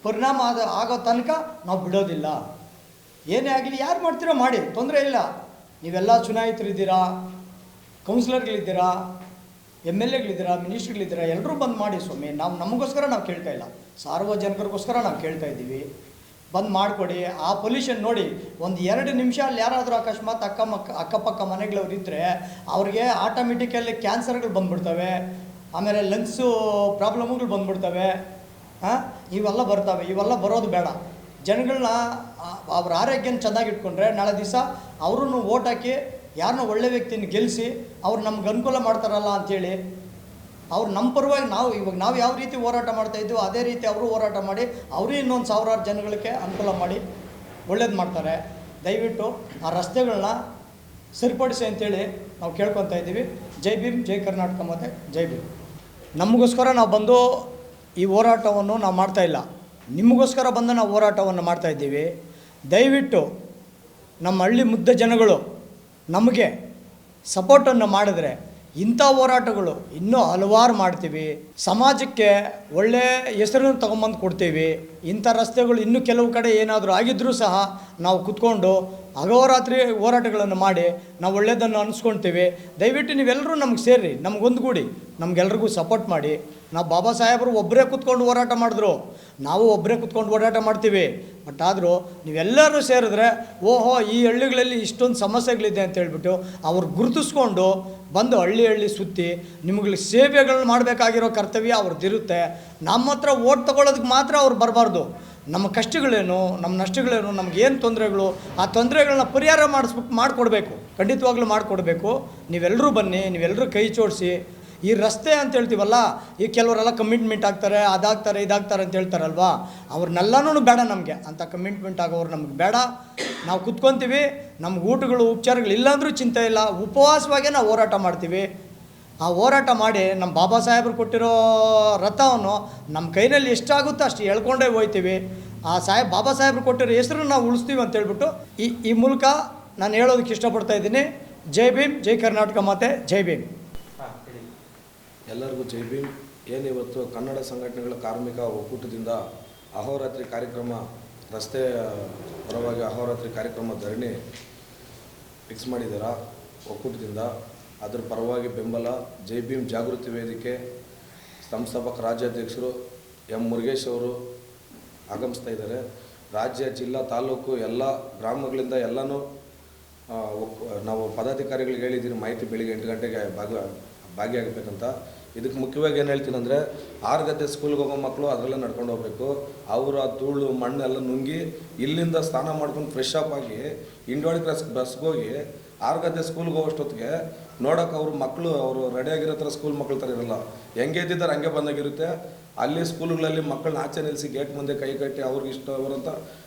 ಪರಿಣಾಮ ಆಗೋ ತನಕ ನಾವು ಬಿಡೋದಿಲ್ಲ. ಏನೇ ಆಗಲಿ, ಯಾರು ಮಾಡ್ತೀರೋ ಮಾಡಿ, ತೊಂದರೆ ಇಲ್ಲ. ನೀವೆಲ್ಲ ಚುನಾಯಿತರಿದ್ದೀರಾ, ಕೌನ್ಸಿಲರ್ಗಳಿದ್ದೀರಾ, MLAಗಳಿದ್ದೀರಾ, ಮಿನಿಸ್ಟ್ರಿಗಳಿದ್ದೀರಾ, ಎಲ್ಲರೂ ಬಂದು ಮಾಡಿ ಸ್ವಾಮಿ. ನಮಗೋಸ್ಕರ ನಾವು ಕೇಳ್ತಾ ಇಲ್ಲ, ಸಾರ್ವಜನಿಕರಿಗೋಸ್ಕರ ನಾವು ಕೇಳ್ತಾ ಇದ್ದೀವಿ. ಬಂದು ಮಾಡಿಕೊಡಿ. ಆ ಪೊಲ್ಯೂಷನ್ ನೋಡಿ, ಒಂದು 2 ನಿಮಿಷ ಅಲ್ಲಿ ಯಾರಾದರೂ ಅಕಸ್ಮಾತ್ ಅಕ್ಕಪಕ್ಕ ಮನೆಗಳವ್ರು ಇದ್ದರೆ ಅವ್ರಿಗೆ ಆಟೋಮೆಟಿಕಲ್ಲಿ ಕ್ಯಾನ್ಸರ್ಗಳು ಬಂದುಬಿಡ್ತವೆ, ಆಮೇಲೆ ಲಂಗ್ಸು ಪ್ರಾಬ್ಲಮ್ಗಳು ಬಂದುಬಿಡ್ತವೆ. ಇವೆಲ್ಲ ಬರ್ತವೆ. ಇವೆಲ್ಲ ಬರೋದು ಬೇಡ. ಜನಗಳನ್ನ ಅವ್ರ ಆರೋಗ್ಯನ ಚೆನ್ನಾಗಿ ಇಟ್ಕೊಂಡ್ರೆ ನಾಳೆ ದಿವಸ ಅವ್ರನ್ನು ಓಟ್ ಹಾಕಿ ಯಾರನ್ನೋ ಒಳ್ಳೆ ವ್ಯಕ್ತಿನ ಗೆಲ್ಲಿಸಿ ಅವ್ರು ನಮ್ಗೆ ಅನುಕೂಲ ಮಾಡ್ತಾರಲ್ಲ ಅಂಥೇಳಿ ಅವ್ರು ನಮ್ಮ ಪರವಾಗಿ ನಾವು ಯಾವ ರೀತಿ ಹೋರಾಟ ಮಾಡ್ತಾಯಿದ್ವಿ ಅದೇ ರೀತಿ ಅವರು ಹೋರಾಟ ಮಾಡಿ ಅವರೇ ಇನ್ನೊಂದು 1000 ಜನಗಳಿಗೆ ಅನುಕೂಲ ಮಾಡಿ ಒಳ್ಳೇದು ಮಾಡ್ತಾರೆ. ದಯವಿಟ್ಟು ಆ ರಸ್ತೆಗಳನ್ನ ಸರಿಪಡಿಸಿ ಅಂತೇಳಿ ನಾವು ಕೇಳ್ಕೊತಾ ಇದ್ದೀವಿ. ಜೈ ಭೀಮ್, ಜೈ ಕರ್ನಾಟಕ, ಮತ್ತು ಜೈ ಭೀಮ್. ನಮಗೋಸ್ಕರ ನಾವು ಬಂದು ಈ ಹೋರಾಟವನ್ನು ನಾವು ಮಾಡ್ತಾಯಿಲ್ಲ, ನಿಮಗೋಸ್ಕರ ಬಂದು ನಾವು ಹೋರಾಟವನ್ನು ಮಾಡ್ತಾಯಿದ್ದೀವಿ. ದಯವಿಟ್ಟು ನಮ್ಮ ಹಳ್ಳಿ ಮುದ್ದ ಜನಗಳು ನಮಗೆ ಸಪೋರ್ಟನ್ನು ಮಾಡಿದ್ರೆ ಇಂಥ ಹೋರಾಟಗಳು ಇನ್ನೂ ಹಲವಾರು ಮಾಡ್ತೀವಿ. ಸಮಾಜಕ್ಕೆ ಒಳ್ಳೆಯ ಹೆಸರನ್ನು ತಗೊಂಬಂದು ಕೊಡ್ತೀವಿ. ಇಂಥ ರಸ್ತೆಗಳು ಇನ್ನೂ ಕೆಲವು ಕಡೆ ಏನಾದರೂ ಆಗಿದ್ದರೂ ಸಹ ನಾವು ಕೂತ್ಕೊಂಡು ಅಹೋರಾತ್ರಿ ಹೋರಾಟಗಳನ್ನು ಮಾಡಿ ನಾವು ಒಳ್ಳೆಯದನ್ನು ಅನಿಸ್ಕೊಳ್ತೀವಿ. ದಯವಿಟ್ಟು ನೀವೆಲ್ಲರೂ ನಮ್ಗೆ ಸೇರಿ, ನಮಗೊಂದುಗೂಡಿ, ನಮಗೆಲ್ರಿಗೂ ಸಪೋರ್ಟ್ ಮಾಡಿ. ನಾವು ಬಾಬಾ ಸಾಹೇಬರು ಒಬ್ಬರೇ ಕೂತ್ಕೊಂಡು ಹೋರಾಟ ಮಾಡಿದ್ರು, ನಾವು ಒಬ್ಬರೇ ಕೂತ್ಕೊಂಡು ಹೋರಾಟ ಮಾಡ್ತೀವಿ. ಬಟ್ ಆದರೂ ನೀವೆಲ್ಲರೂ ಸೇರಿದ್ರೆ ಓಹೋ ಈ ಹಳ್ಳಿಗಳಲ್ಲಿ ಇಷ್ಟೊಂದು ಸಮಸ್ಯೆಗಳಿದೆ ಅಂತ ಹೇಳ್ಬಿಟ್ಟು ಅವ್ರು ಗುರುತಿಸ್ಕೊಂಡು ಬಂದು ಹಳ್ಳಿ ಸುತ್ತಿ ನಿಮಗೆ ಸೇವೆಗಳನ್ನ ಮಾಡಬೇಕಾಗಿರೋ ಕರ್ತವ್ಯ ಅವ್ರದ್ದಿರುತ್ತೆ. ನಮ್ಮ ಹತ್ರ ಓಟ್ ತೊಗೊಳೋದಕ್ಕೆ ಮಾತ್ರ ಅವ್ರು ಬರಬಾರ್ದು. ನಮ್ಮ ಕಷ್ಟಗಳೇನು, ನಮ್ಮ ನಷ್ಟಗಳೇನು, ನಮಗೇನು ತೊಂದರೆಗಳು, ಆ ತೊಂದರೆಗಳನ್ನ ಪರಿಹಾರ ಮಾಡಿಕೊಡ್ಬೇಕು. ಖಂಡಿತವಾಗ್ಲೂ ಮಾಡಿಕೊಡ್ಬೇಕು. ನೀವೆಲ್ಲರೂ ಬನ್ನಿ, ನೀವೆಲ್ಲರೂ ಕೈ ಜೋಡಿಸಿ. ಈ ರಸ್ತೆ ಅಂತ ಹೇಳ್ತೀವಲ್ಲ, ಈ ಕೆಲವರೆಲ್ಲ ಕಮಿಟ್ಮೆಂಟ್ ಆಗ್ತಾರೆ, ಅದಾಗ್ತಾರೆ ಇದಾಗ್ತಾರೆ ಅಂತ ಹೇಳ್ತಾರಲ್ವ, ಅವ್ರನ್ನೆಲ್ಲನೂ ಬೇಡ ನಮಗೆ. ಅಂಥ ಕಮಿಟ್ಮೆಂಟ್ ಆಗೋರು ನಮಗೆ ಬೇಡ. ನಾವು ಕುತ್ಕೊತೀವಿ, ನಮ್ಗೆ ಊಟಗಳು ಉಪಚಾರಗಳು ಇಲ್ಲಾಂದ್ರೂ ಚಿಂತೆ ಇಲ್ಲ, ಉಪವಾಸವಾಗೇ ನಾವು ಹೋರಾಟ ಮಾಡ್ತೀವಿ. ಆ ಹೋರಾಟ ಮಾಡಿ ನಮ್ಮ ಬಾಬಾ ಸಾಹೇಬರು ಕೊಟ್ಟಿರೋ ರಥವನ್ನು ನಮ್ಮ ಕೈನಲ್ಲಿ ಎಷ್ಟಾಗುತ್ತೋ ಅಷ್ಟು ಎಳ್ಕೊಂಡೇ ಹೋಗ್ತೀವಿ. ಆ ಬಾಬಾ ಸಾಹೇಬರು ಕೊಟ್ಟಿರೋ ಹೆಸರನ್ನು ನಾವು ಉಳಿಸ್ತೀವಿ ಅಂತ ಹೇಳ್ಬಿಟ್ಟು ಈ ಮೂಲಕ ನಾನು ಹೇಳೋದಕ್ಕೆ ಇಷ್ಟಪಡ್ತಾ ಇದ್ದೀನಿ. ಜೈ ಭೀಮ್, ಜೈ ಕರ್ನಾಟಕ ಮಾತೆ, ಜೈ ಭೀಮ್. ಎಲ್ಲರಿಗೂ ಜೈ ಭೀಮ್. ಏನಿವತ್ತು ಕನ್ನಡ ಸಂಘಟನೆಗಳ ಕಾರ್ಮಿಕ ಒಕ್ಕೂಟದಿಂದ ಅಹೋರಾತ್ರಿ ಕಾರ್ಯಕ್ರಮ, ರಸ್ತೆ ಪರವಾಗಿ ಅಹೋರಾತ್ರಿ ಕಾರ್ಯಕ್ರಮ ಧರಣಿ ಫಿಕ್ಸ್ ಮಾಡಿದ್ದೀರಾ ಒಕ್ಕೂಟದಿಂದ, ಅದರ ಪರವಾಗಿ ಬೆಂಬಲ ಜೈ ಭೀಮ್ ಜಾಗೃತಿ ವೇದಿಕೆ ಸಂಸ್ಥಾಪಕ ರಾಜ್ಯಾಧ್ಯಕ್ಷರು ಎಂ ಮುರುಗೇಶ್ ಅವರು ಆಗಮಿಸ್ತಾ ಇದ್ದಾರೆ. ರಾಜ್ಯ, ಜಿಲ್ಲಾ, ತಾಲೂಕು ಎಲ್ಲ ಗ್ರಾಮಗಳಿಂದ ಎಲ್ಲನೂ ನಾವು ಪದಾಧಿಕಾರಿಗಳಿಗೆ ಹೇಳಿದ್ದೀನಿ ಮಾಹಿತಿ ಬೆಳಿಗ್ಗೆ 8 ಗಂಟೆಗೆ ಭಾಗಿಯಾಗಬೇಕಂತ. ಇದಕ್ಕೆ ಮುಖ್ಯವಾಗಿ ಏನು ಹೇಳ್ತೀನಿ ಅಂದರೆ, 6 ಗಂಟೆ ಸ್ಕೂಲ್ಗೆ ಹೋಗೋ ಮಕ್ಕಳು ಅದರಲ್ಲೇ ನಡ್ಕೊಂಡು ಹೋಗಬೇಕು. ಅವರು ಆ ಧೂಳು ಮಣ್ಣೆಲ್ಲ ನುಂಗಿ ಇಲ್ಲಿಂದ ಸ್ನಾನ ಮಾಡ್ಕೊಂಡು ಫ್ರೆಶ್ ಅಪ್ ಆಗಿ ಇಂಡೋಳಿ ಕ್ರಾಸ್ ಬಸ್ಗೆ ಹೋಗಿ 6 ಗಂಟೆ ಸ್ಕೂಲ್ಗೆ ಹೋಗೋಷ್ಟೊತ್ತಿಗೆ ನೋಡೋಕೆ ಅವರು ಮಕ್ಕಳು ಅವರು ರೆಡಿಯಾಗಿರೋ ಥರ ಸ್ಕೂಲ್ ಮಕ್ಕಳ ಥರ ಇರೋಲ್ಲ. ಹೆಂಗೆ ಇದ್ದಿದ್ದಾರೆ ಹಂಗೆ ಬಂದಾಗಿರುತ್ತೆ. ಅಲ್ಲಿ ಸ್ಕೂಲ್ಗಳಲ್ಲಿ ಮಕ್ಕಳನ್ನ ಆಚೆ ನಿಲ್ಲಿಸಿ ಗೇಟ್ ಮುಂದೆ ಕೈ ಕಟ್ಟಿ ಅವ್ರಿಗೆ ಇಷ್ಟ ಅವರಂತ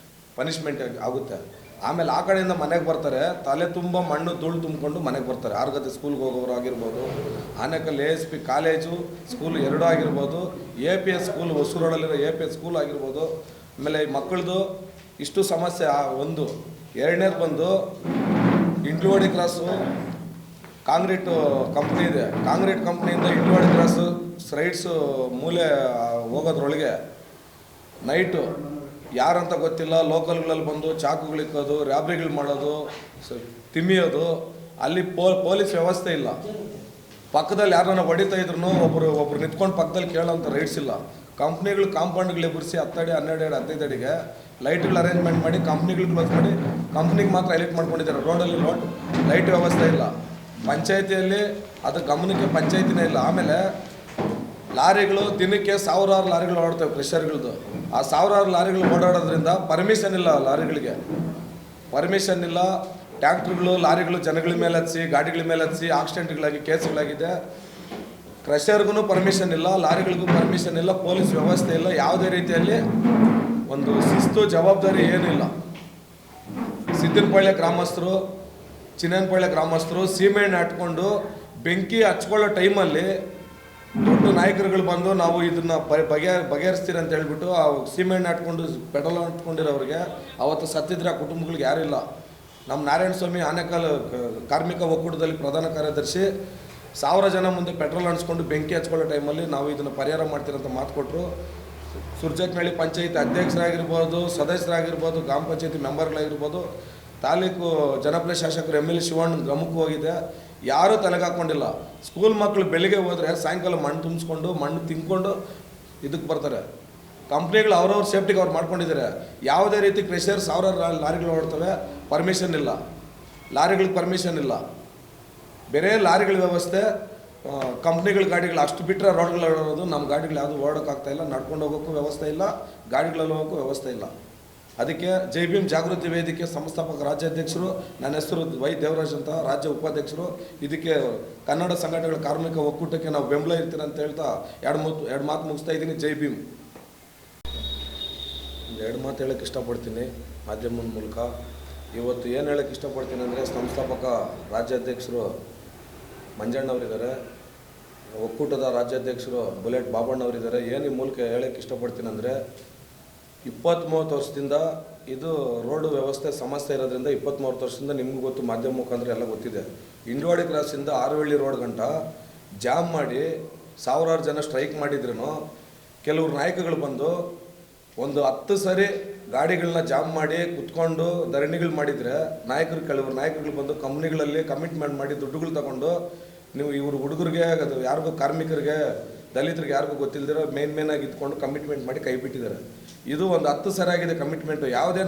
ಪನಿಷ್ಮೆಂಟ್ ಆಗುತ್ತೆ. ಆಮೇಲೆ ಆ ಕಡೆಯಿಂದ ಮನೆಗೆ ಬರ್ತಾರೆ, ತಲೆ ತುಂಬ ಮಣ್ಣು ಧೂಳು ತುಂಬಿಕೊಂಡು ಮನೆಗೆ ಬರ್ತಾರೆ. 6 ಗಂಟೆ ಸ್ಕೂಲ್ಗೆ ಹೋಗೋರು ಆಗಿರ್ಬೋದು, ಆನೇಕಲ್ ASP ಕಾಲೇಜು ಸ್ಕೂಲ್ 2 ಆಗಿರ್ಬೋದು, APS ಸ್ಕೂಲ್ ಹೊಸೂರು ರೋಡಲ್ಲಿರೋ APS ಸ್ಕೂಲ್ ಆಗಿರ್ಬೋದು. ಆಮೇಲೆ ಈ ಮಕ್ಕಳದು ಇಷ್ಟು ಸಮಸ್ಯೆ. ಒಂದು ಎರಡನೇದು ಬಂದು ಇಂಟ್ಲುವಾಡಿ ಕ್ರಾಸು ಕಾಂಕ್ರೀಟ್ ಕಂಪ್ನಿ ಇದೆ. ಕಾಂಕ್ರೀಟ್ ಕಂಪ್ನಿಯಿಂದ ಇಂಟ್ಲುವಾಡಿ ಕ್ರಾಸು ರೈಟ್ಸು ಮೂಲೆ ಹೋಗೋದ್ರೊಳಗೆ ನೈಟು ಯಾರಂತ ಗೊತ್ತಿಲ್ಲ ಲೋಕಲ್ಗಳಲ್ಲಿ ಬಂದು ಚಾಕುಗಳಿಕ್ಕೋದು, ರ್ಯಾಬ್ರಿಗಳು ಮಾಡೋದು, ತಿಮ್ಮಿಯೋದು. ಅಲ್ಲಿ ಪೊಲೀಸ್ ವ್ಯವಸ್ಥೆ ಇಲ್ಲ. ಪಕ್ಕದಲ್ಲಿ ಯಾರನ್ನ ಹೊಡಿತಾ ಇದ್ರು ಒಬ್ರು ನಿಂತ್ಕೊಂಡು ಪಕ್ಕದಲ್ಲಿ ಕೇಳೋಂಥ ರೈಟ್ಸ್ ಇಲ್ಲ. ಕಂಪ್ನಿಗಳು ಕಾಂಪೌಂಡ್ಗಳು ಎಬ್ಬರಿಸಿ 10 ಅಡಿ 12 ಅಡಿ 15 ಅಡಿಗೆ ಲೈಟ್ಗಳು ಅರೇಂಜ್ಮೆಂಟ್ ಮಾಡಿ ಕಂಪ್ನಿಗಳು ಕ್ಲೋಸ್ ಮಾಡಿ ಕಂಪ್ನಿಗೆ ಮಾತ್ರ ಎಲೆಕ್ಟ್ ಮಾಡ್ಕೊಂಡಿದ್ದಾರೆ. ರೋಡಲ್ಲಿ ಲೈಟ್ ವ್ಯವಸ್ಥೆ ಇಲ್ಲ. ಪಂಚಾಯತಿಯಲ್ಲಿ ಅದು ಗಮನಕ್ಕೆ ಪಂಚಾಯತಿನೇ ಇಲ್ಲ. ಆಮೇಲೆ ಲಾರಿಗಳು ದಿನಕ್ಕೆ 1000 ಲಾರಿಗಳು ಓಡಾಡ್ತವೆ ಕ್ರೆಷರ್ಗಳದ್ದು. ಆ 1000 ಲಾರಿಗಳು ಓಡಾಡೋದ್ರಿಂದ ಪರ್ಮಿಷನ್ ಇಲ್ಲ, ಲಾರಿಗಳಿಗೆ ಪರ್ಮಿಷನ್ ಇಲ್ಲ. ಟ್ಯಾಕ್ಟ್ರುಗಳು ಲಾರಿಗಳು ಜನಗಳ ಮೇಲೆ ಹಚ್ಚಿ ಗಾಡಿಗಳ ಮೇಲೆ ಹಚ್ಚಿ ಆಕ್ಸಿಡೆಂಟ್ಗಳಾಗಿ ಕೇಸ್ಗಳಾಗಿದೆ. ಕ್ರಷರ್ಗೂ ಪರ್ಮಿಷನ್ ಇಲ್ಲ, ಲಾರಿಗಳಿಗೂ ಪರ್ಮಿಷನ್ ಇಲ್ಲ, ಪೊಲೀಸ್ ವ್ಯವಸ್ಥೆ ಇಲ್ಲ. ಯಾವುದೇ ರೀತಿಯಲ್ಲಿ ಒಂದು ಶಿಸ್ತು ಜವಾಬ್ದಾರಿ ಏನಿಲ್ಲ. ಸಿದ್ದನಪಳ್ಳಿ ಗ್ರಾಮಸ್ಥರು, ಚಿನ್ನನಪಳ್ಳಿ ಗ್ರಾಮಸ್ಥರು ಸೀಮೆಣ್ಣೆ ಹಟ್ಕೊಂಡು ಬೆಂಕಿ ಹಚ್ಕೊಳ್ಳೋ ಟೈಮಲ್ಲಿ ದೊಡ್ಡ ನಾಯಕರುಗಳು ಬಂದು ನಾವು ಇದನ್ನು ಬಗೆಹರಿಸ್ತೀರಿ ಅಂತ ಹೇಳ್ಬಿಟ್ಟು ಆ ಸೀಮೆಣ್ಣೆ ಹಟ್ಕೊಂಡು ಪೆಟ್ರೋಲ್ ಹಟ್ಕೊಂಡಿರೋರಿಗೆ ಅವತ್ತು ಸತ್ತಿದ್ರೆ ಆ ಕುಟುಂಬಗಳಿಗೆ ಯಾರಿಲ್ಲ. ನಮ್ಮ ನಾರಾಯಣ ಸ್ವಾಮಿ ಆನೇಕಲ್ ಕಾರ್ಮಿಕ ಒಕ್ಕೂಟದಲ್ಲಿ ಪ್ರಧಾನ ಕಾರ್ಯದರ್ಶಿ 1000 ಜನ ಮುಂದೆ ಪೆಟ್ರೋಲ್ ಅಣಿಸ್ಕೊಂಡು ಬೆಂಕಿ ಹಚ್ಕೊಳ್ಳೋ ಟೈಮಲ್ಲಿ ನಾವು ಇದನ್ನು ಪರಿಹಾರ ಮಾಡ್ತೀರಂತ ಮಾತು ಕೊಟ್ಟರು. ಸುರ್ಜಕ್ನಹಳ್ಳಿ ಪಂಚಾಯತಿ ಅಧ್ಯಕ್ಷರಾಗಿರ್ಬೋದು, ಸದಸ್ಯರಾಗಿರ್ಬೋದು, ಗ್ರಾಮ ಪಂಚಾಯತಿ ಮೆಂಬರ್ಗಳಾಗಿರ್ಬೋದು, ತಾಲೂಕು ಜನಪ್ರಿಯ ಶಾಸಕರು MLA ಶಿವಣ್ಣ ಗಮನಕ್ಕೆ ಹೋಗಿದೆ. ಯಾರೂ ತಲೆಗೆ ಹಾಕ್ಕೊಂಡಿಲ್ಲ. ಸ್ಕೂಲ್ ಮಕ್ಕಳು ಬೆಳಿಗ್ಗೆ ಹೋದರೆ ಸಾಯಂಕಾಲ ಮಣ್ಣು ತುಂಬಿಸ್ಕೊಂಡು ಮಣ್ಣು ತಿನ್ಕೊಂಡು ಇದಕ್ಕೆ ಬರ್ತಾರೆ. ಕಂಪ್ನಿಗಳು ಅವ್ರವ್ರ ಸೇಫ್ಟಿಗೆ ಅವ್ರು ಮಾಡ್ಕೊಂಡಿದ್ದಾರೆ. ಯಾವುದೇ ರೀತಿ ಕ್ರೆಷರ್ 1000 ಲಾರಿಗಳು ಓಡ್ತವೆ, ಪರ್ಮಿಷನ್ ಇಲ್ಲ. ಲಾರಿಗಳಿಗೆ ಪರ್ಮಿಷನ್ ಇಲ್ಲ. ಬೇರೆ ಲಾರಿಗಳ ವ್ಯವಸ್ಥೆ, ಕಂಪ್ನಿಗಳ ಗಾಡಿಗಳು ಅಷ್ಟು ಬಿಟ್ಟರೆ ರೋಡ್ಗಳು ಓಡೋದು. ನಮ್ಮ ಗಾಡಿಗಳು ಯಾವುದು ಓಡೋಕ್ಕಾಗ್ತಾಯಿಲ್ಲ, ನಡ್ಕೊಂಡು ಹೋಗೋಕ್ಕೂ ವ್ಯವಸ್ಥೆ ಇಲ್ಲ, ಗಾಡಿಗಳಲ್ಲಿ ಹೋಗೋಕ್ಕೂ ವ್ಯವಸ್ಥೆ ಇಲ್ಲ. ಅದಕ್ಕೆ ಜೈ ಭೀಮ್ ಜಾಗೃತಿ ವೇದಿಕೆ ಸಂಸ್ಥಾಪಕ ರಾಜ್ಯಾಧ್ಯಕ್ಷರು, ನನ್ನ ಹೆಸರು ವೈ ದೇವರಾಜ್ ಅಂತ, ರಾಜ್ಯ ಉಪಾಧ್ಯಕ್ಷರು. ಇದಕ್ಕೆ ಕನ್ನಡ ಸಂಘಟನೆಗಳ ಕಾರ್ಮಿಕ ಒಕ್ಕೂಟಕ್ಕೆ ನಾವು ಬೆಂಬಲ ಇರ್ತೀರ ಅಂತ ಹೇಳ್ತಾ ಎರಡು ಮಾತು ಮುಗಿಸ್ತಾ ಇದ್ದೀನಿ. ಜೈ ಭೀಮ್. 2 ಮಾತು ಹೇಳೋಕ್ಕೆ ಇಷ್ಟಪಡ್ತೀನಿ ಮಾಧ್ಯಮದ ಮೂಲಕ. ಇವತ್ತು ಏನು ಹೇಳೋಕ್ಕೆ ಇಷ್ಟಪಡ್ತೀನಿ ಅಂದರೆ, ಸಂಸ್ಥಾಪಕ ರಾಜ್ಯಾಧ್ಯಕ್ಷರು ಮಂಜಣ್ಣವರಿದ್ದಾರೆ, ಒಕ್ಕೂಟದ ರಾಜ್ಯಾಧ್ಯಕ್ಷರು ಬುಲೆಟ್ ಬಾಬಣ್ಣವರಿದ್ದಾರೆ. ಏನು ಈ ಮೂಲಕ ಹೇಳೋಕ್ಕೆ ಇಷ್ಟಪಡ್ತೀನಿ ಅಂದರೆ, 20-30 ವರ್ಷದಿಂದ ಇದು ರೋಡು ವ್ಯವಸ್ಥೆ ಸಮಸ್ಯೆ ಇರೋದ್ರಿಂದ 20-30 ವರ್ಷದಿಂದ ನಿಮಗೂ ಗೊತ್ತು, ಮಾಧ್ಯಮ ಮುಖಾಂತರ ಎಲ್ಲ ಗೊತ್ತಿದೆ. ಇಂಡವಾಡಿ ಕ್ರಾಸಿಂದ ಆರುವಳ್ಳಿ ರೋಡ್ ಗಂಟ ಜಾಮ್ ಮಾಡಿ ಸಾವಿರಾರು ಜನ ಸ್ಟ್ರೈಕ್ ಮಾಡಿದ್ರೂ ಕೆಲವರು ನಾಯಕಗಳು ಬಂದು ಒಂದು 10 ಸರಿ ಗಾಡಿಗಳನ್ನ ಜಾಮ್ ಮಾಡಿ ಕುತ್ಕೊಂಡು ಧರಣಿಗಳು ಮಾಡಿದರೆ ಕೆಲವರು ನಾಯಕರುಗಳು ಬಂದು ಕಂಪ್ನಿಗಳಲ್ಲಿ ಕಮಿಟ್ಮೆಂಟ್ ಮಾಡಿ ದುಡ್ಡುಗಳು ತಗೊಂಡು ನೀವು ಇವರು ಹುಡುಗರಿಗೆ ಅದು ಯಾರಿಗೂ ಕಾರ್ಮಿಕರಿಗೆ ದಲಿತರಿಗೆ ಯಾರಿಗೂ ಗೊತ್ತಿಲ್ಲದಿರೋ ಮೇನ್ ಆಗಿ ಇದ್ಕೊಂಡು ಕಮಿಟ್ಮೆಂಟ್ ಮಾಡಿ ಕೈ ಬಿಟ್ಟಿದ್ದಾರೆ. ಇದು ಒಂದು 10 ಸರಿ ಆಗಿದೆ ಕಮಿಟ್ಮೆಂಟು. ಯಾವುದೇ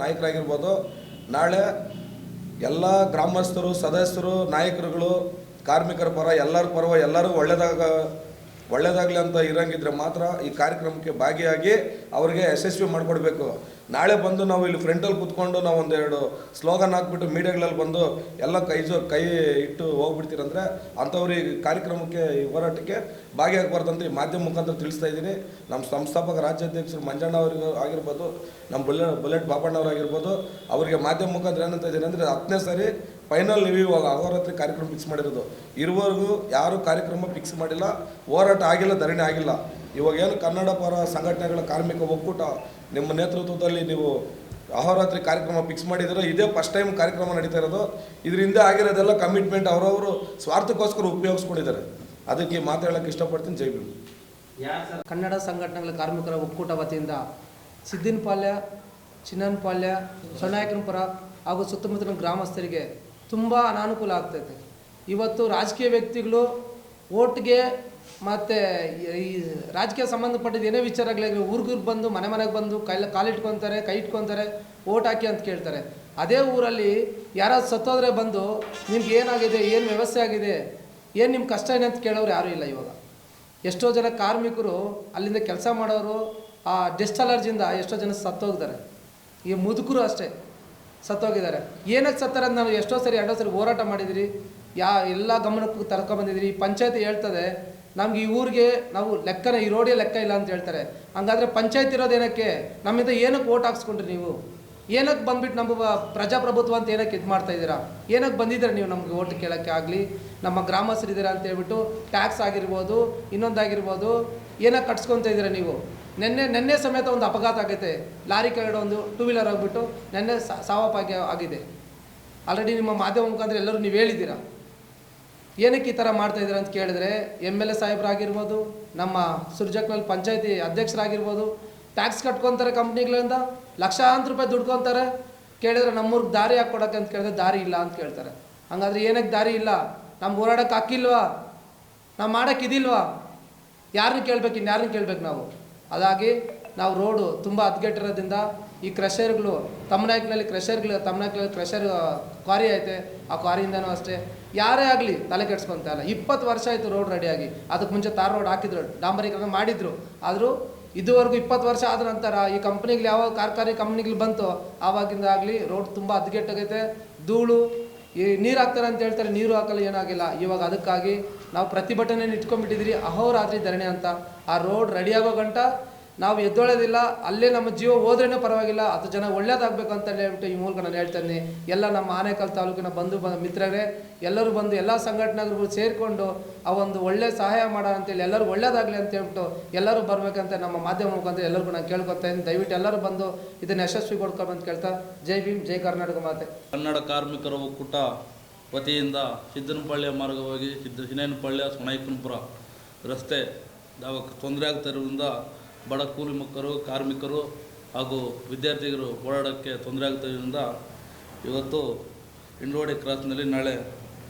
ನಾಯಕರಾಗಿರ್ಬೋದು, ನಾಳೆ ಎಲ್ಲ ಗ್ರಾಮಸ್ಥರು, ಸದಸ್ಯರು, ನಾಯಕರುಗಳು, ಕಾರ್ಮಿಕರ ಪರ ಎಲ್ಲರ ಪರವ ಎಲ್ಲರೂ ಒಳ್ಳೆಯದಾಗಲಿ ಅಂತ ಇರೋಂಗಿದ್ರೆ ಮಾತ್ರ ಈ ಕಾರ್ಯಕ್ರಮಕ್ಕೆ ಭಾಗಿಯಾಗಿ ಅವರಿಗೆ ಯಶಸ್ವಿ ಮಾಡಿಕೊಡ್ಬೇಕು. ನಾಳೆ ಬಂದು ನಾವು ಇಲ್ಲಿ ಫ್ರಂಟಲ್ಲಿ ಕೂತ್ಕೊಂಡು ನಾವು ಒಂದೆರಡು ಸ್ಲೋಗನ್ ಹಾಕ್ಬಿಟ್ಟು ಮೀಡಿಯಾಗಳಲ್ಲಿ ಬಂದು ಎಲ್ಲ ಕೈ ಇಟ್ಟು ಹೋಗ್ಬಿಡ್ತೀರಂದರೆ ಅಂಥವ್ರಿಗೆ ಕಾರ್ಯಕ್ರಮಕ್ಕೆ, ಈ ಹೋರಾಟಕ್ಕೆ ಭಾಗಿಯಾಗಬಾರ್ದಂತ ಈ ಮಾಧ್ಯಮ ಮುಖಾಂತರ ತಿಳಿಸ್ತಾ ಇದ್ದೀನಿ. ನಮ್ಮ ಸಂಸ್ಥಾಪಕ ರಾಜ್ಯಾಧ್ಯಕ್ಷರು ಮಂಜಣ್ಣ ಅವರಿಗೂ ಆಗಿರ್ಬೋದು, ನಮ್ಮ ಬುಲೆಟ್ ಬಾಬಣ್ಣವರಾಗಿರ್ಬೋದು, ಅವರಿಗೆ ಮಾಧ್ಯಮ ಮುಖಾಂತರ ಏನಂತ ಇದ್ದೀನಿ ಅಂದರೆ 10ನೇ ಸರಿ ಫೈನಲ್ ನೀವು ಇವಾಗ ಅಹೋರಾತ್ರಿ ಕಾರ್ಯಕ್ರಮ ಫಿಕ್ಸ್ ಮಾಡಿರೋದು. ಇರುವವರೆಗೂ ಯಾರೂ ಕಾರ್ಯಕ್ರಮ ಫಿಕ್ಸ್ ಮಾಡಿಲ್ಲ, ಹೋರಾಟ ಆಗಿಲ್ಲ, ಧರಣಿ ಆಗಿಲ್ಲ. ಇವಾಗ ಏನು ಕನ್ನಡ ಪರ ಸಂಘಟನೆಗಳ ಕಾರ್ಮಿಕ ಒಕ್ಕೂಟ ನಿಮ್ಮ ನೇತೃತ್ವದಲ್ಲಿ ನೀವು ಅಹೋರಾತ್ರಿ ಕಾರ್ಯಕ್ರಮ ಫಿಕ್ಸ್ ಮಾಡಿದರೆ ಇದೇ ಫಸ್ಟ್ ಟೈಮ್ ಕಾರ್ಯಕ್ರಮ ನಡೀತಾ ಇರೋದು. ಇದರಿಂದ ಆಗಿರೋದೆಲ್ಲ ಕಮಿಟ್ಮೆಂಟ್ ಅವರವರು ಸ್ವಾರ್ಥಕ್ಕೋಸ್ಕರ ಉಪಯೋಗಿಸ್ಕೊಂಡಿದ್ದಾರೆ. ಅದಕ್ಕೆ ಮಾತಾಡೋಕ್ಕೆ ಇಷ್ಟಪಡ್ತೀನಿ. ಜೈ ಭೀಮ್. ಕನ್ನಡ ಸಂಘಟನೆಗಳ ಕಾರ್ಮಿಕರ ಒಕ್ಕೂಟ ವತಿಯಿಂದ ಸಿದ್ದಿನಪಾಳ್ಯ, ಚಿನ್ನನಪಾಳ್ಯ, ಸೊನಾಯಕನಪುರ ಹಾಗೂ ಸುತ್ತಮುತ್ತಲಿನ ಗ್ರಾಮಸ್ಥರಿಗೆ ತುಂಬ ಅನಾನುಕೂಲ ಆಗ್ತೈತೆ. ಇವತ್ತು ರಾಜಕೀಯ ವ್ಯಕ್ತಿಗಳು ಓಟ್ಗೆ ಮತ್ತು ಈ ರಾಜಕೀಯ ಸಂಬಂಧಪಟ್ಟಿದ್ದು ಏನೇ ವಿಚಾರಗಳಾಗಲಿ ಊರಿಗೆ ಬಂದು ಮನೆಗೆ ಬಂದು ಕಾಲಿಟ್ಕೊತಾರೆ, ಕೈ ಇಟ್ಕೊತಾರೆ, ಓಟ್ ಹಾಕಿ ಅಂತ ಕೇಳ್ತಾರೆ. ಅದೇ ಊರಲ್ಲಿ ಯಾರಾದ್ರು ಸತ್ತೋದ್ರೆ ಬಂದು ನಿಮ್ಗೆ ಏನಾಗಿದೆ, ಏನು ವ್ಯವಸ್ಥೆ ಆಗಿದೆ, ಏನು ನಿಮ್ಮ ಕಷ್ಟ ಏನಂತ ಕೇಳೋರು ಯಾರೂ ಇಲ್ಲ. ಇವಾಗ ಎಷ್ಟೋ ಜನ ಕಾರ್ಮಿಕರು ಅಲ್ಲಿಂದ ಕೆಲಸ ಮಾಡೋರು ಆ ಡೆಸ್ಟ್ ಅಲರ್ಜಿಯಿಂದ ಎಷ್ಟೋ ಜನ ಸತ್ತೋಗಿದ್ದಾರೆ. ಈ ಮುದುಕರು ಅಷ್ಟೇ ಸತ್ತೋಗಿದ್ದಾರೆ. ಏನಕ್ಕೆ ಸತ್ತಾರೆ ಅಂತ ನಾವು ಎಷ್ಟೋ ಸರಿ ಹೋರಾಟ ಮಾಡಿದಿರಿ, ಎಲ್ಲ ಗಮನಕ್ಕೂ ತರ್ಕೊಂಬಂದಿದ್ದೀರಿ. ಪಂಚಾಯತಿ ಹೇಳ್ತದೆ ನಮ್ಗೆ ಈ ಊರಿಗೆ ನಾವು ಲೆಕ್ಕನ ಈ ರೋಡೇ ಲೆಕ್ಕ ಇಲ್ಲ ಅಂತ ಹೇಳ್ತಾರೆ. ಹಂಗಾದರೆ ಪಂಚಾಯತ್ ಇರೋದೇನಕ್ಕೆ? ನಮ್ಮಿಂದ ಏನಕ್ಕೆ ಓಟ್ ಹಾಕ್ಸ್ಕೊಂಡ್ರಿ ನೀವು? ಏನಕ್ಕೆ ಬಂದುಬಿಟ್ಟು ನಮ್ಮ ಪ್ರಜಾಪ್ರಭುತ್ವ ಅಂತ ಏನಕ್ಕೆ ಇದು ಮಾಡ್ತಾಯಿದ್ದೀರಾ? ಏನಕ್ಕೆ ಬಂದಿದ್ದೀರಾ ನೀವು ನಮಗೆ ಓಟ್ ಕೇಳೋಕ್ಕೆ ಆಗಲಿ, ನಮ್ಮ ಗ್ರಾಮಸ್ಥರಿದ್ದೀರಾ ಅಂತ ಹೇಳ್ಬಿಟ್ಟು ಟ್ಯಾಕ್ಸ್ ಆಗಿರ್ಬೋದು, ಇನ್ನೊಂದಾಗಿರ್ಬೋದು, ಏನಕ್ಕೆ ಕಟ್ಸ್ಕೊತಾ ಇದ್ದೀರಾ ನೀವು? ನೆನ್ನೆ ಸಮೇತ ಒಂದು ಅಪಘಾತ ಆಗೈತೆ. ಲಾರಿ ಕೆಳಗಡೆ ಒಂದು 2 ವೀಲರ್ ಆಗಿಬಿಟ್ಟು ನೆನ್ನೆ ಸಾವಪ್ಪಾಗಿ ಆಗಿದೆ. ಆಲ್ರೆಡಿ ನಿಮ್ಮ ಮಾಧ್ಯಮ ಮುಖಾಂತರ ಎಲ್ಲರೂ ನೀವು ಹೇಳಿದ್ದೀರಾ. ಏನಕ್ಕೆ ಈ ಥರ ಮಾಡ್ತಾಯಿದ್ದೀರಾ ಅಂತ ಕೇಳಿದ್ರೆ MLA ಸಾಹೇಬರಾಗಿರ್ಬೋದು, ನಮ್ಮ ಸುರ್ಜಕ್ನಲ್ಲಿ ಪಂಚಾಯತಿ ಅಧ್ಯಕ್ಷರಾಗಿರ್ಬೋದು, ಟ್ಯಾಕ್ಸ್ ಕಟ್ಕೊತಾರೆ ಕಂಪ್ನಿಗಳಿಂದ, ಲಕ್ಷಾಂತರ ರೂಪಾಯಿ ದುಡ್ಕೊತಾರೆ. ಕೇಳಿದ್ರೆ ನಮ್ಮೂರಿಗೆ ದಾರಿ ಹಾಕ್ಕೊಡೋಕ್ಕೆ ಅಂತ ಕೇಳಿದ್ರೆ ದಾರಿ ಇಲ್ಲ ಅಂತ ಕೇಳ್ತಾರೆ. ಹಂಗಾದ್ರೆ ಏನಕ್ಕೆ ದಾರಿ ಇಲ್ಲ? ನಮ್ಗೆ ಓಡಾಡೋಕ್ಕೆ ಹಾಕಿಲ್ವಾ? ನಾವು ಮಾಡೋಕ್ಕೆ ಇದಿಲ್ವಾ? ಯಾರನ್ನ ಕೇಳ್ಬೇಕು? ಇನ್ಯಾರನ್ನ ಕೇಳ್ಬೇಕು ನಾವು? ಅದಾಗಿ ನಾವು ರೋಡು ತುಂಬ ಹದಗೆಟ್ಟಿರೋದ್ರಿಂದ ಈ ಕ್ರಷರ್ಗಳು ತಮ್ಮನಾಯ್ಕನಲ್ಲಿ ಕ್ರಷರ್ ಕ್ವಾರಿ ಐತೆ. ಆ ಕ್ವಾರಿಯಿಂದನೂ ಅಷ್ಟೇ ಯಾರೇ ಆಗಲಿ ತಲೆ ಕೆಡ್ಸ್ಕೊತಾ ಇಲ್ಲ. 20 ವರ್ಷ ಆಯಿತು ರೋಡ್ ರೆಡಿಯಾಗಿ. ಅದಕ್ಕೆ ಮುಂಚೆ ತಾರ್ ರೋಡ್ ಹಾಕಿದ್ರು, ಡಾಂಬರೀಕರಣ ಮಾಡಿದ್ರು. ಆದರೂ ಇದುವರೆಗೂ 20 ವರ್ಷ ಆದ ನಂತರ ಈ ಕಂಪ್ನಿಗಳು ಯಾವಾಗ ಕಾರ್ಖಾನೆ ಕಂಪ್ನಿಗಳು ಬಂತು ಆವಾಗಿಂದ ಆಗಲಿ ರೋಡ್ ತುಂಬ ಹದಗೆಟ್ಟಾಗೈತೆ. ಧೂಳು, ಈ ನೀರು ಹಾಕ್ತಾರೆ ಅಂತ ಹೇಳ್ತಾರೆ, ನೀರು ಹಾಕಲ್ಲ, ಏನಾಗಿಲ್ಲ. ಇವಾಗ ಅದಕ್ಕಾಗಿ ನಾವು ಪ್ರತಿಭಟನೆ ಇಟ್ಕೊಂಡ್ಬಿಟ್ಟಿದ್ದೀರಿ, ಅಹೋರಾತ್ರಿ ಧರಣಿ ಅಂತ. ಆ ರೋಡ್ ರೆಡಿಯಾಗೋ ಗಂಟ ನಾವು ಎದ್ದೊಳ್ಳೋದಿಲ್ಲ. ಅಲ್ಲೇ ನಮ್ಮ ಜೀವ ಹೋದ್ರೇನೂ ಪರವಾಗಿಲ್ಲ, 10 ಜನ ಒಳ್ಳೇದಾಗಬೇಕು ಅಂತ ಹೇಳ್ಬಿಟ್ಟು ಈ ಮೂಲಕ ನಾನು ಹೇಳ್ತೇನೆ. ಎಲ್ಲ ನಮ್ಮ ಆನೇಕಲ್ ತಾಲೂಕಿನ ಮಿತ್ರರೇ ಎಲ್ಲರೂ ಬಂದು ಎಲ್ಲ ಸಂಘಟನೆಗಳು ಸೇರಿಕೊಂಡು ಆ ಒಂದು ಒಳ್ಳೆ ಸಹಾಯ ಮಾಡೋಣ ಅಂತೇಳಿ ಎಲ್ಲರೂ ಒಳ್ಳೇದಾಗಲಿ ಅಂತ ಹೇಳ್ಬಿಟ್ಟು ಎಲ್ಲರೂ ಬರಬೇಕಂತ ನಮ್ಮ ಮಾಧ್ಯಮ ಮುಖಾಂತರ ಎಲ್ಲರಿಗೂ ನಾನು ಕೇಳ್ಕೊತಾ ಇದ್ದೀನಿ. ದಯವಿಟ್ಟು ಎಲ್ಲರೂ ಬಂದು ಇದನ್ನು ಯಶಸ್ವಿಗೊಳ್ಕೊಂಬಂತ ಕೇಳ್ತಾ ಜೈ ಭೀಮ್, ಜೈ ಕರ್ನಾಟಕ ಮಾತೆ. ಕನ್ನಡ ಕಾರ್ಮಿಕರ ಒಕ್ಕೂಟ ವತಿಯಿಂದ ಸಿದ್ದನಪಾಳ್ಯ ಮಾರ್ಗವಾಗಿ ಚಿನ್ನನಪಾಳ್ಯ, ಸೊನಾಯಕನಪುರ ರಸ್ತೆ ತೊಂದರೆ ಆಗ್ತಿರೋದ್ರಿಂದ ಬಡ ಕೂಲಿ ಮಕ್ಕಳು, ಕಾರ್ಮಿಕರು ಹಾಗೂ ವಿದ್ಯಾರ್ಥಿಗಳು ಓಡಾಡೋಕ್ಕೆ ತೊಂದರೆ ಆಗ್ತಿರೋದ್ರಿಂದ ಇವತ್ತು ಇಂಡವಾಡಿ ಕ್ರಾಸ್ನಲ್ಲಿ ನಾಳೆ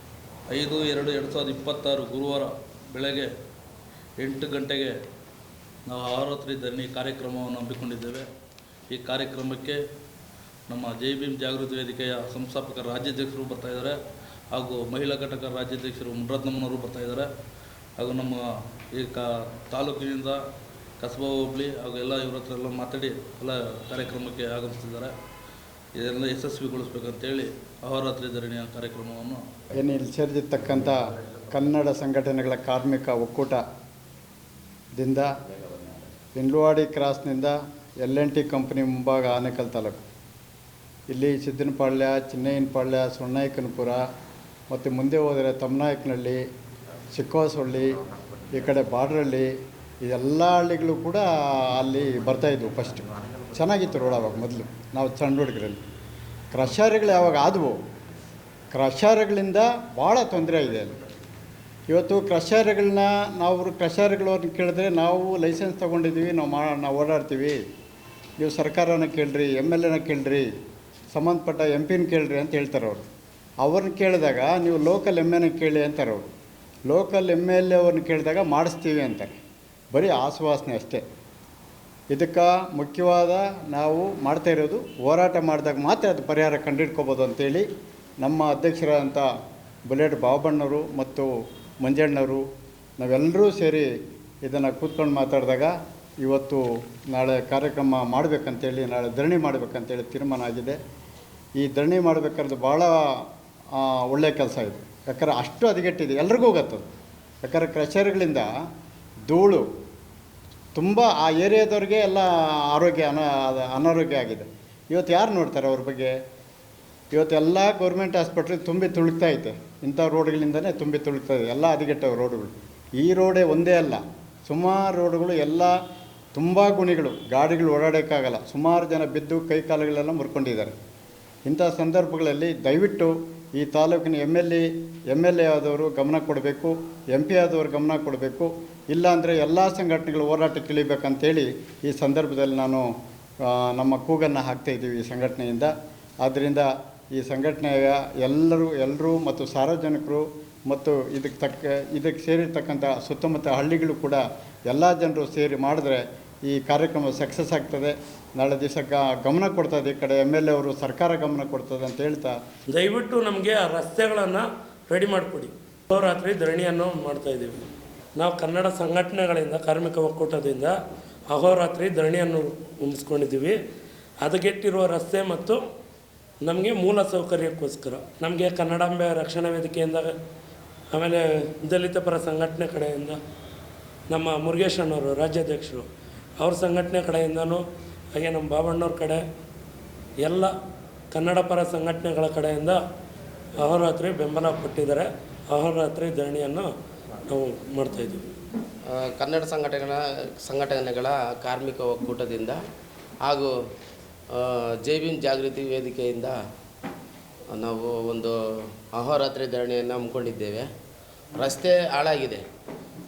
5/2/2026 ಗುರುವಾರ ಬೆಳಗ್ಗೆ 8 ಗಂಟೆಗೆ ನಾವು ಅಹೋರಾತ್ರಿ ಧರಣಿ ಕಾರ್ಯಕ್ರಮವನ್ನು ಹಮ್ಮಿಕೊಂಡಿದ್ದೇವೆ. ಈ ಕಾರ್ಯಕ್ರಮಕ್ಕೆ ನಮ್ಮ ಜೈ ಭೀಮ್ ಜಾಗೃತಿ ವೇದಿಕೆಯ ಸಂಸ್ಥಾಪಕ ರಾಜ್ಯಾಧ್ಯಕ್ಷರು ಬರ್ತಾಯಿದ್ದಾರೆ, ಹಾಗೂ ಮಹಿಳಾ ಘಟಕ ರಾಜ್ಯಾಧ್ಯಕ್ಷರು ಮುನ್ರತ್ನಮ್ಮನವರು ಬರ್ತಾಯಿದ್ದಾರೆ, ಹಾಗೂ ನಮ್ಮ ಈ ತಾಲೂಕಿನಿಂದ ಕಸಬಾ ಹೋಬಳಿ ಹಾಗೂ ಎಲ್ಲ ಇವ್ರ ಹತ್ರ ಎಲ್ಲ ಮಾತಾಡಿ ಎಲ್ಲ ಕಾರ್ಯಕ್ರಮಕ್ಕೆ ಆಗಮಿಸ್ತಿದ್ದಾರೆ. ಇದೆಲ್ಲ ಯಶಸ್ವಿಗೊಳಿಸ್ಬೇಕಂತೇಳಿ ಅಹೋರಾತ್ರಿ ಧರಣಿಯ ಕಾರ್ಯಕ್ರಮವನ್ನು ಇಲ್ಲಿ ಸೇರಿರ್ತಕ್ಕಂಥ ಕನ್ನಡ ಸಂಘಟನೆಗಳ ಕಾರ್ಮಿಕ ಒಕ್ಕೂಟದಿಂದ ಇಂಡ್ಲವಾಡಿ ಕ್ರಾಸ್ನಿಂದ L&T ಕಂಪನಿ ಮುಂಭಾಗ ಆನೇಕಲ್ ತಾಲೂಕು, ಇಲ್ಲಿ ಸಿದ್ದನಪಾಳ್ಯ, ಚಿನ್ನಯ್ಯನಪಾಳ್ಯ, ಸೊನ್ನಾಯಕನಪುರ ಮತ್ತು ಮುಂದೆ ಹೋದರೆ ತಮ್ಮನಾಯಕನಹಳ್ಳಿ, ಚಿಕ್ಕವಾಸಹಳ್ಳಿ, ಈ ಕಡೆ ಬಾಡ್ರಹಳ್ಳಿ, ಇದೆಲ್ಲ ಹಳ್ಳಿಗಳು ಕೂಡ ಅಲ್ಲಿ ಬರ್ತಾಯಿದ್ವು ಫಸ್ಟ್. ಚೆನ್ನಾಗಿತ್ತು ರೋಡ್ ಆವಾಗ ಮೊದಲು ನಾವು ಸಣ್ಣ ಹುಡುಗರಲ್ಲಿ. ಕ್ರಷರ್ಗಳು ಯಾವಾಗ ಆದವು, ಕ್ರಷರ್ಗಳಿಂದ ಭಾಳ ತೊಂದರೆ ಇದೆ ಅಲ್ಲಿ. ಇವತ್ತು ಕ್ರಷರ್ಗಳನ್ನ ಕ್ರಷರ್ಗಳವ್ರನ್ನ ಕೇಳಿದ್ರೆ ನಾವು ಲೈಸೆನ್ಸ್ ತೊಗೊಂಡಿದ್ದೀವಿ, ನಾವು ಓಡಾಡ್ತೀವಿ, ನೀವು ಸರ್ಕಾರನ ಕೇಳ್ರಿ, MLAನ ಕೇಳ್ರಿ, ಸಂಬಂಧಪಟ್ಟ MP ಕೇಳ್ರಿ ಅಂತ ಹೇಳ್ತಾರೆ ಅವರು. ಅವ್ರನ್ನ ಕೇಳಿದಾಗ ನೀವು ಲೋಕಲ್ MLAನ ಕೇಳಿ ಅಂತಾರೆ ಅವರು. ಲೋಕಲ್ MLA ಅವ್ರನ್ನ ಕೇಳಿದಾಗ ಮಾಡಿಸ್ತೀವಿ ಅಂತಾರೆ. ಬರೀ ಆಶ್ವಾಸನೆ ಅಷ್ಟೇ. ಇದಕ್ಕೆ ಮುಖ್ಯವಾದ ನಾವು ಮಾಡ್ತಾ ಇರೋದು ಹೋರಾಟ ಮಾಡಿದಾಗ ಮಾತ್ರ ಅದು ಪರಿಹಾರ ಕಂಡುಹಿಡ್ಕೋಬೋದು ಅಂತೇಳಿ ನಮ್ಮ ಅಧ್ಯಕ್ಷರಾದಂಥ ಬುಲೆಟ್ ಬಾಬಣ್ಣವರು ಮತ್ತು ಮಂಜಣ್ಣವರು ನಾವೆಲ್ಲರೂ ಸೇರಿ ಇದನ್ನು ಕೂತ್ಕೊಂಡು ಮಾತಾಡಿದಾಗ ಇವತ್ತು ನಾಳೆ ಕಾರ್ಯಕ್ರಮ ಮಾಡಬೇಕಂತೇಳಿ, ನಾಳೆ ಧರಣಿ ಮಾಡಬೇಕಂತೇಳಿ ತೀರ್ಮಾನ ಆಗಿದೆ. ಈ ಧರಣಿ ಮಾಡಬೇಕಾದ್ರೆ ಭಾಳ ಒಳ್ಳೆಯ ಕೆಲಸ ಇದು. ಯಾಕಂದ್ರೆ ಅಷ್ಟು ಹದಗೆಟ್ಟಿದೆ, ಎಲ್ರಿಗೂ ಗೊತ್ತದು. ಯಾಕಂದರೆ ಕ್ರಷರ್ಗಳಿಂದ ಧೂಳು ತುಂಬ ಆ ಏರಿಯಾದವ್ರಿಗೆ ಎಲ್ಲ ಅನಾರೋಗ್ಯ ಆಗಿದೆ. ಇವತ್ತು ಯಾರು ನೋಡ್ತಾರೆ ಅವ್ರ ಬಗ್ಗೆ? ಇವತ್ತೆಲ್ಲ ಗೌರ್ಮೆಂಟ್ ಹಾಸ್ಪಿಟ್ಲಿಗೆ ತುಂಬಿ ತುಳುಕ್ತಾ ಐತೆ. ಇಂಥ ರೋಡ್ಗಳಿಂದನೇ ತುಂಬಿ ತುಳುಕ್ತಾ ಇದೆ, ಎಲ್ಲ ಹದಗೆಟ್ಟವು ರೋಡ್ಗಳು. ಈ ರೋಡೇ ಒಂದೇ ಅಲ್ಲ, ಸುಮಾರು ರೋಡ್ಗಳು ಎಲ್ಲ ತುಂಬ ಗುಣಿಗಳು, ಗಾಡಿಗಳು ಓಡಾಡೋಕ್ಕಾಗಲ್ಲ. ಸುಮಾರು ಜನ ಬಿದ್ದು ಕೈ ಕಾಲುಗಳೆಲ್ಲ ಮುರ್ಕೊಂಡಿದ್ದಾರೆ. ಇಂಥ ಸಂದರ್ಭಗಳಲ್ಲಿ ದಯವಿಟ್ಟು ಈ ತಾಲೂಕಿನ MLA ಆದವರು ಗಮನ ಕೊಡಬೇಕು, MP ಆದವರು ಗಮನ ಕೊಡಬೇಕು. ಇಲ್ಲಾಂದರೆ ಎಲ್ಲ ಸಂಘಟನೆಗಳು ಹೋರಾಟಕ್ಕೆ ಇಳಿಬೇಕಂತೇಳಿ ಈ ಸಂದರ್ಭದಲ್ಲಿ ನಾನು ನಮ್ಮ ಕೂಗನ್ನು ಹಾಕ್ತಾಯಿದ್ದೀವಿ ಈ ಸಂಘಟನೆಯಿಂದ. ಆದ್ದರಿಂದ ಈ ಸಂಘಟನೆಯ ಎಲ್ಲರೂ ಮತ್ತು ಸಾರ್ವಜನಿಕರು ಮತ್ತು ಇದಕ್ಕೆ ಸೇರಿರ್ತಕ್ಕಂಥ ಸುತ್ತಮುತ್ತ ಹಳ್ಳಿಗಳು ಕೂಡ ಎಲ್ಲ ಜನರು ಸೇರಿ ಮಾಡಿದ್ರೆ ಈ ಕಾರ್ಯಕ್ರಮ ಸಕ್ಸಸ್ ಆಗ್ತದೆ. ನಾಳೆ ದಿವಸ ಗಮನ ಕೊಡ್ತದೆ, ಈ ಕಡೆ MLA ಅವರು ಸರ್ಕಾರ ಗಮನ ಕೊಡ್ತದೆ ಅಂತ ಹೇಳ್ತಾ, ದಯವಿಟ್ಟು ನಮಗೆ ಆ ರಸ್ತೆಗಳನ್ನು ರೆಡಿ ಮಾಡಿಕೊಡಿ. ಅಹೋರಾತ್ರಿ ಧರಣಿಯನ್ನು ಮಾಡ್ತಾಯಿದ್ದೀವಿ. ನಾವು ಕನ್ನಡ ಸಂಘಟನೆಗಳಿಂದ, ಕಾರ್ಮಿಕ ಒಕ್ಕೂಟದಿಂದ ಅಹೋರಾತ್ರಿ ಧರಣಿಯನ್ನು ಮುಗಿಸ್ಕೊಂಡಿದ್ದೀವಿ. ಹದಗೆಟ್ಟಿರುವ ರಸ್ತೆ ಮತ್ತು ನಮಗೆ ಮೂಲ ಸೌಕರ್ಯಕ್ಕೋಸ್ಕರ ನಮಗೆ ಕನ್ನಡಾಂಬೆ ರಕ್ಷಣಾ ವೇದಿಕೆಯಿಂದ, ಆಮೇಲೆ ದಲಿತ ಪರ ಸಂಘಟನೆ ಕಡೆಯಿಂದ ನಮ್ಮ ಮುರುಗೇಶ್ ಅಣ್ಣವರು ರಾಜ್ಯಾಧ್ಯಕ್ಷರು, ಅವ್ರ ಸಂಘಟನೆ ಕಡೆಯಿಂದನೂ, ಹಾಗೆ ನಮ್ಮ ಬಾಬಣ್ಣವ್ರ ಕಡೆ ಎಲ್ಲ ಕನ್ನಡ ಪರ ಸಂಘಟನೆಗಳ ಕಡೆಯಿಂದ ಅಹೋರಾತ್ರಿ ಬೆಂಬಲ ಕೊಟ್ಟಿದ್ದಾರೆ. ಅಹೋರಾತ್ರಿ ಧರಣಿಯನ್ನು ನಾವು ಮಾಡ್ತಾಯಿದ್ದೀವಿ. ಕನ್ನಡ ಸಂಘಟನೆಗಳ ಕಾರ್ಮಿಕ ಒಕ್ಕೂಟದಿಂದ ಹಾಗೂ ಜೈಭೀಮ್ ಜಾಗೃತಿ ವೇದಿಕೆಯಿಂದ ನಾವು ಒಂದು ಅಹೋರಾತ್ರಿ ಧರಣಿಯನ್ನು ಹಮ್ಮಿಕೊಂಡಿದ್ದೇವೆ. ರಸ್ತೆ ಹಾಳಾಗಿದೆ.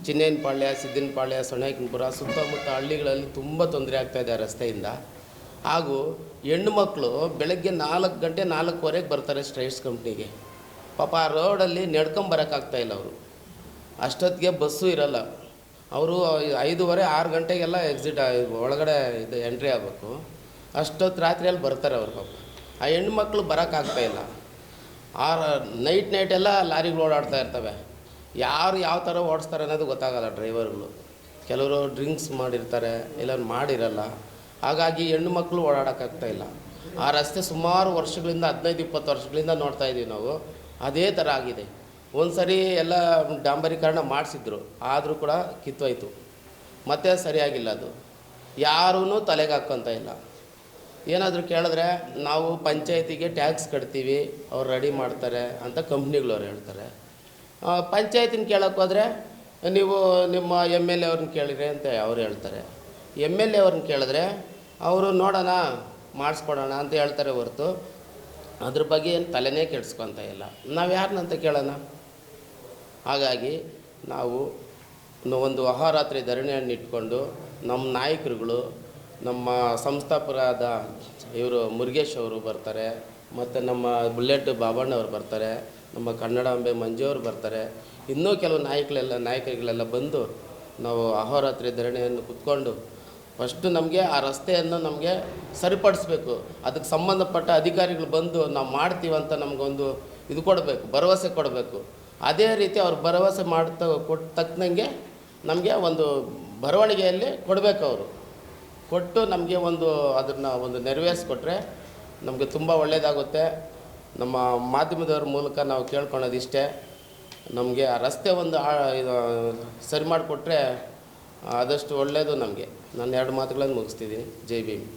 ಚಿನ್ನೇನಪಾಳ್ಯ, ಸಿದ್ದಿನಪಾಳ್ಯ, ಸೊನ್ನೆಕನಪುರ ಸುತ್ತಮುತ್ತ ಹಳ್ಳಿಗಳಲ್ಲಿ ತುಂಬ ತೊಂದರೆ ಆಗ್ತಾಯಿದೆ ಆ ರಸ್ತೆಯಿಂದ. ಹಾಗೂ ಹೆಣ್ಣು ಮಕ್ಕಳು ಬೆಳಗ್ಗೆ 4 ಗಂಟೆ 4:15 ಬರ್ತಾರೆ ಸ್ಟ್ರೈಟ್ಸ್ ಕಂಪ್ನಿಗೆ. ಪಾಪ ಆ ರೋಡಲ್ಲಿ ನಡ್ಕೊಂಬರೋಕ್ಕಾಗ್ತಾಯಿಲ್ಲ ಅವರು. ಅಷ್ಟೊತ್ತಿಗೆ ಬಸ್ಸು ಇರಲ್ಲ. ಅವರು 5:30, 6 ಗಂಟೆಗೆಲ್ಲ ಎಕ್ಸಿಟ್ ಒಳಗಡೆ ಎಂಟ್ರಿ ಆಗಬೇಕು. ಅಷ್ಟೊತ್ತು ರಾತ್ರಿಯಲ್ಲಿ ಬರ್ತಾರೆ ಅವರು. ಪಾಪ ಆ ಹೆಣ್ಮಕ್ಳು ಬರೋಕ್ಕಾಗ್ತಾಯಿಲ್ಲ. ನೈಟೆಲ್ಲ ಲಾರಿಗಳು ಓಡಾಡ್ತಾ ಇರ್ತವೆ. ಯಾರು ಯಾವ ಥರ ಓಡಿಸ್ತಾರೆ ಅನ್ನೋದು ಗೊತ್ತಾಗಲ್ಲ ಡ್ರೈವರ್ಗಳು. ಕೆಲವರು ಡ್ರಿಂಕ್ಸ್ ಮಾಡಿರ್ತಾರೆ, ಇಲ್ಲ ಮಾಡಿರಲ್ಲ. ಹಾಗಾಗಿ ಹೆಣ್ಣು ಮಕ್ಕಳು ಓಡಾಡೋಕ್ಕಾಗ್ತಾಯಿಲ್ಲ. ಆ ರಸ್ತೆ ಸುಮಾರು ವರ್ಷಗಳಿಂದ 15-20 ವರ್ಷಗಳಿಂದ ನೋಡ್ತಾಯಿದ್ದೀವಿ ನಾವು. ಅದೇ ಥರ ಆಗಿದೆ. ಒಂದು ಸರಿ ಎಲ್ಲ ಡಾಂಬರೀಕರಣ ಮಾಡಿಸಿದ್ರು, ಆದರೂ ಕೂಡ ಕಿತ್ತೋಯ್ತು. ಮತ್ತೆ ಸರಿಯಾಗಿಲ್ಲ ಅದು. ಯಾರೂ ತಲೆಗೆ ಹಾಕ್ಕೊತ ಇಲ್ಲ. ಏನಾದರೂ ಕೇಳಿದ್ರೆ ನಾವು ಪಂಚಾಯತಿಗೆ ಟ್ಯಾಕ್ಸ್ ಕಟ್ತೀವಿ, ಅವ್ರು ರೆಡಿ ಮಾಡ್ತಾರೆ ಅಂತ ಕಂಪ್ನಿಗಳವ್ರು ಹೇಳ್ತಾರೆ. ಪಂಚಾಯತಿನ ಕೇಳೋಕ್ಕೆ ಹೋದರೆ ನೀವು ನಿಮ್ಮ MLA ಅವ್ರನ್ನ ಕೇಳಿರಿ ಅಂತ ಅವ್ರು ಹೇಳ್ತಾರೆ. MLA ಅವ್ರನ್ನ ಕೇಳಿದ್ರೆ ಅವರು ನೋಡೋಣ ಮಾಡಿಸ್ಕೊಡೋಣ ಅಂತ ಹೇಳ್ತಾರೆ ಹೊರತು ಅದ್ರ ಬಗ್ಗೆ ಏನು ತಲೆನೇ ಕೆಡಿಸ್ಕೊತ ಇಲ್ಲ. ನಾವು ಯಾರನ್ನಂತ ಕೇಳೋಣ? ಹಾಗಾಗಿ ನಾವು ಒಂದು ಅಹೋರಾತ್ರಿ ಧರಣಿಯನ್ನು ಇಟ್ಕೊಂಡು ನಮ್ಮ ನಾಯಕರುಗಳು, ನಮ್ಮ ಸಂಸ್ಥಾಪಕರಾದ ಇವರು ಮುರುಗೇಶ್ ಅವರು ಬರ್ತಾರೆ, ಮತ್ತು ನಮ್ಮ ಬುಲೆಟ್ ಬಾಬಣ್ಣವ್ರು ಬರ್ತಾರೆ, ನಮ್ಮ ಕನ್ನಡಾಂಬೆ ಮಂಜು ಅವರು ಬರ್ತಾರೆ, ಇನ್ನೂ ಕೆಲವು ನಾಯಕರುಗಳೆಲ್ಲ ಬಂದು ನಾವು ಅಹೋರಾತ್ರಿ ಧರಣಿಯನ್ನು ಕುತ್ಕೊಂಡು ಫಸ್ಟು ನಮಗೆ ಆ ರಸ್ತೆಯನ್ನು ನಮಗೆ ಸರಿಪಡಿಸ್ಬೇಕು. ಅದಕ್ಕೆ ಸಂಬಂಧಪಟ್ಟ ಅಧಿಕಾರಿಗಳು ಬಂದು ನಾವು ಮಾಡ್ತೀವಂತ ನಮಗೊಂದು ಇದು ಕೊಡಬೇಕು, ಭರವಸೆ ಕೊಡಬೇಕು. ಅದೇ ರೀತಿ ಅವ್ರು ಭರವಸೆ ಕೊಟ್ಟು ತಕ್ಕನಂಗೆ ನಮಗೆ ಒಂದು ಬರವಣಿಗೆಯಲ್ಲಿ ಕೊಡಬೇಕು. ಅವರು ಕೊಟ್ಟು ನಮಗೆ ಅದನ್ನು ನೆರವೇರಿಸ್ಕೊಟ್ರೆ ನಮಗೆ ತುಂಬ ಒಳ್ಳೆಯದಾಗುತ್ತೆ. ನಮ್ಮ ಮಾಧ್ಯಮದವ್ರ ಮೂಲಕ ನಾವು ಕೇಳ್ಕೊಳೋದಿಷ್ಟೇ, ನಮಗೆ ಆ ರಸ್ತೆ ಇದು ಸರಿ ಮಾಡಿಕೊಟ್ರೆ ಆದಷ್ಟು ಒಳ್ಳೆಯದು ನಮಗೆ. ನಾನು 2 ಮಾತುಗಳನ್ನು ಮುಗಿಸ್ತಿದ್ದೀನಿ. ಜೈ ಭೀಮ್.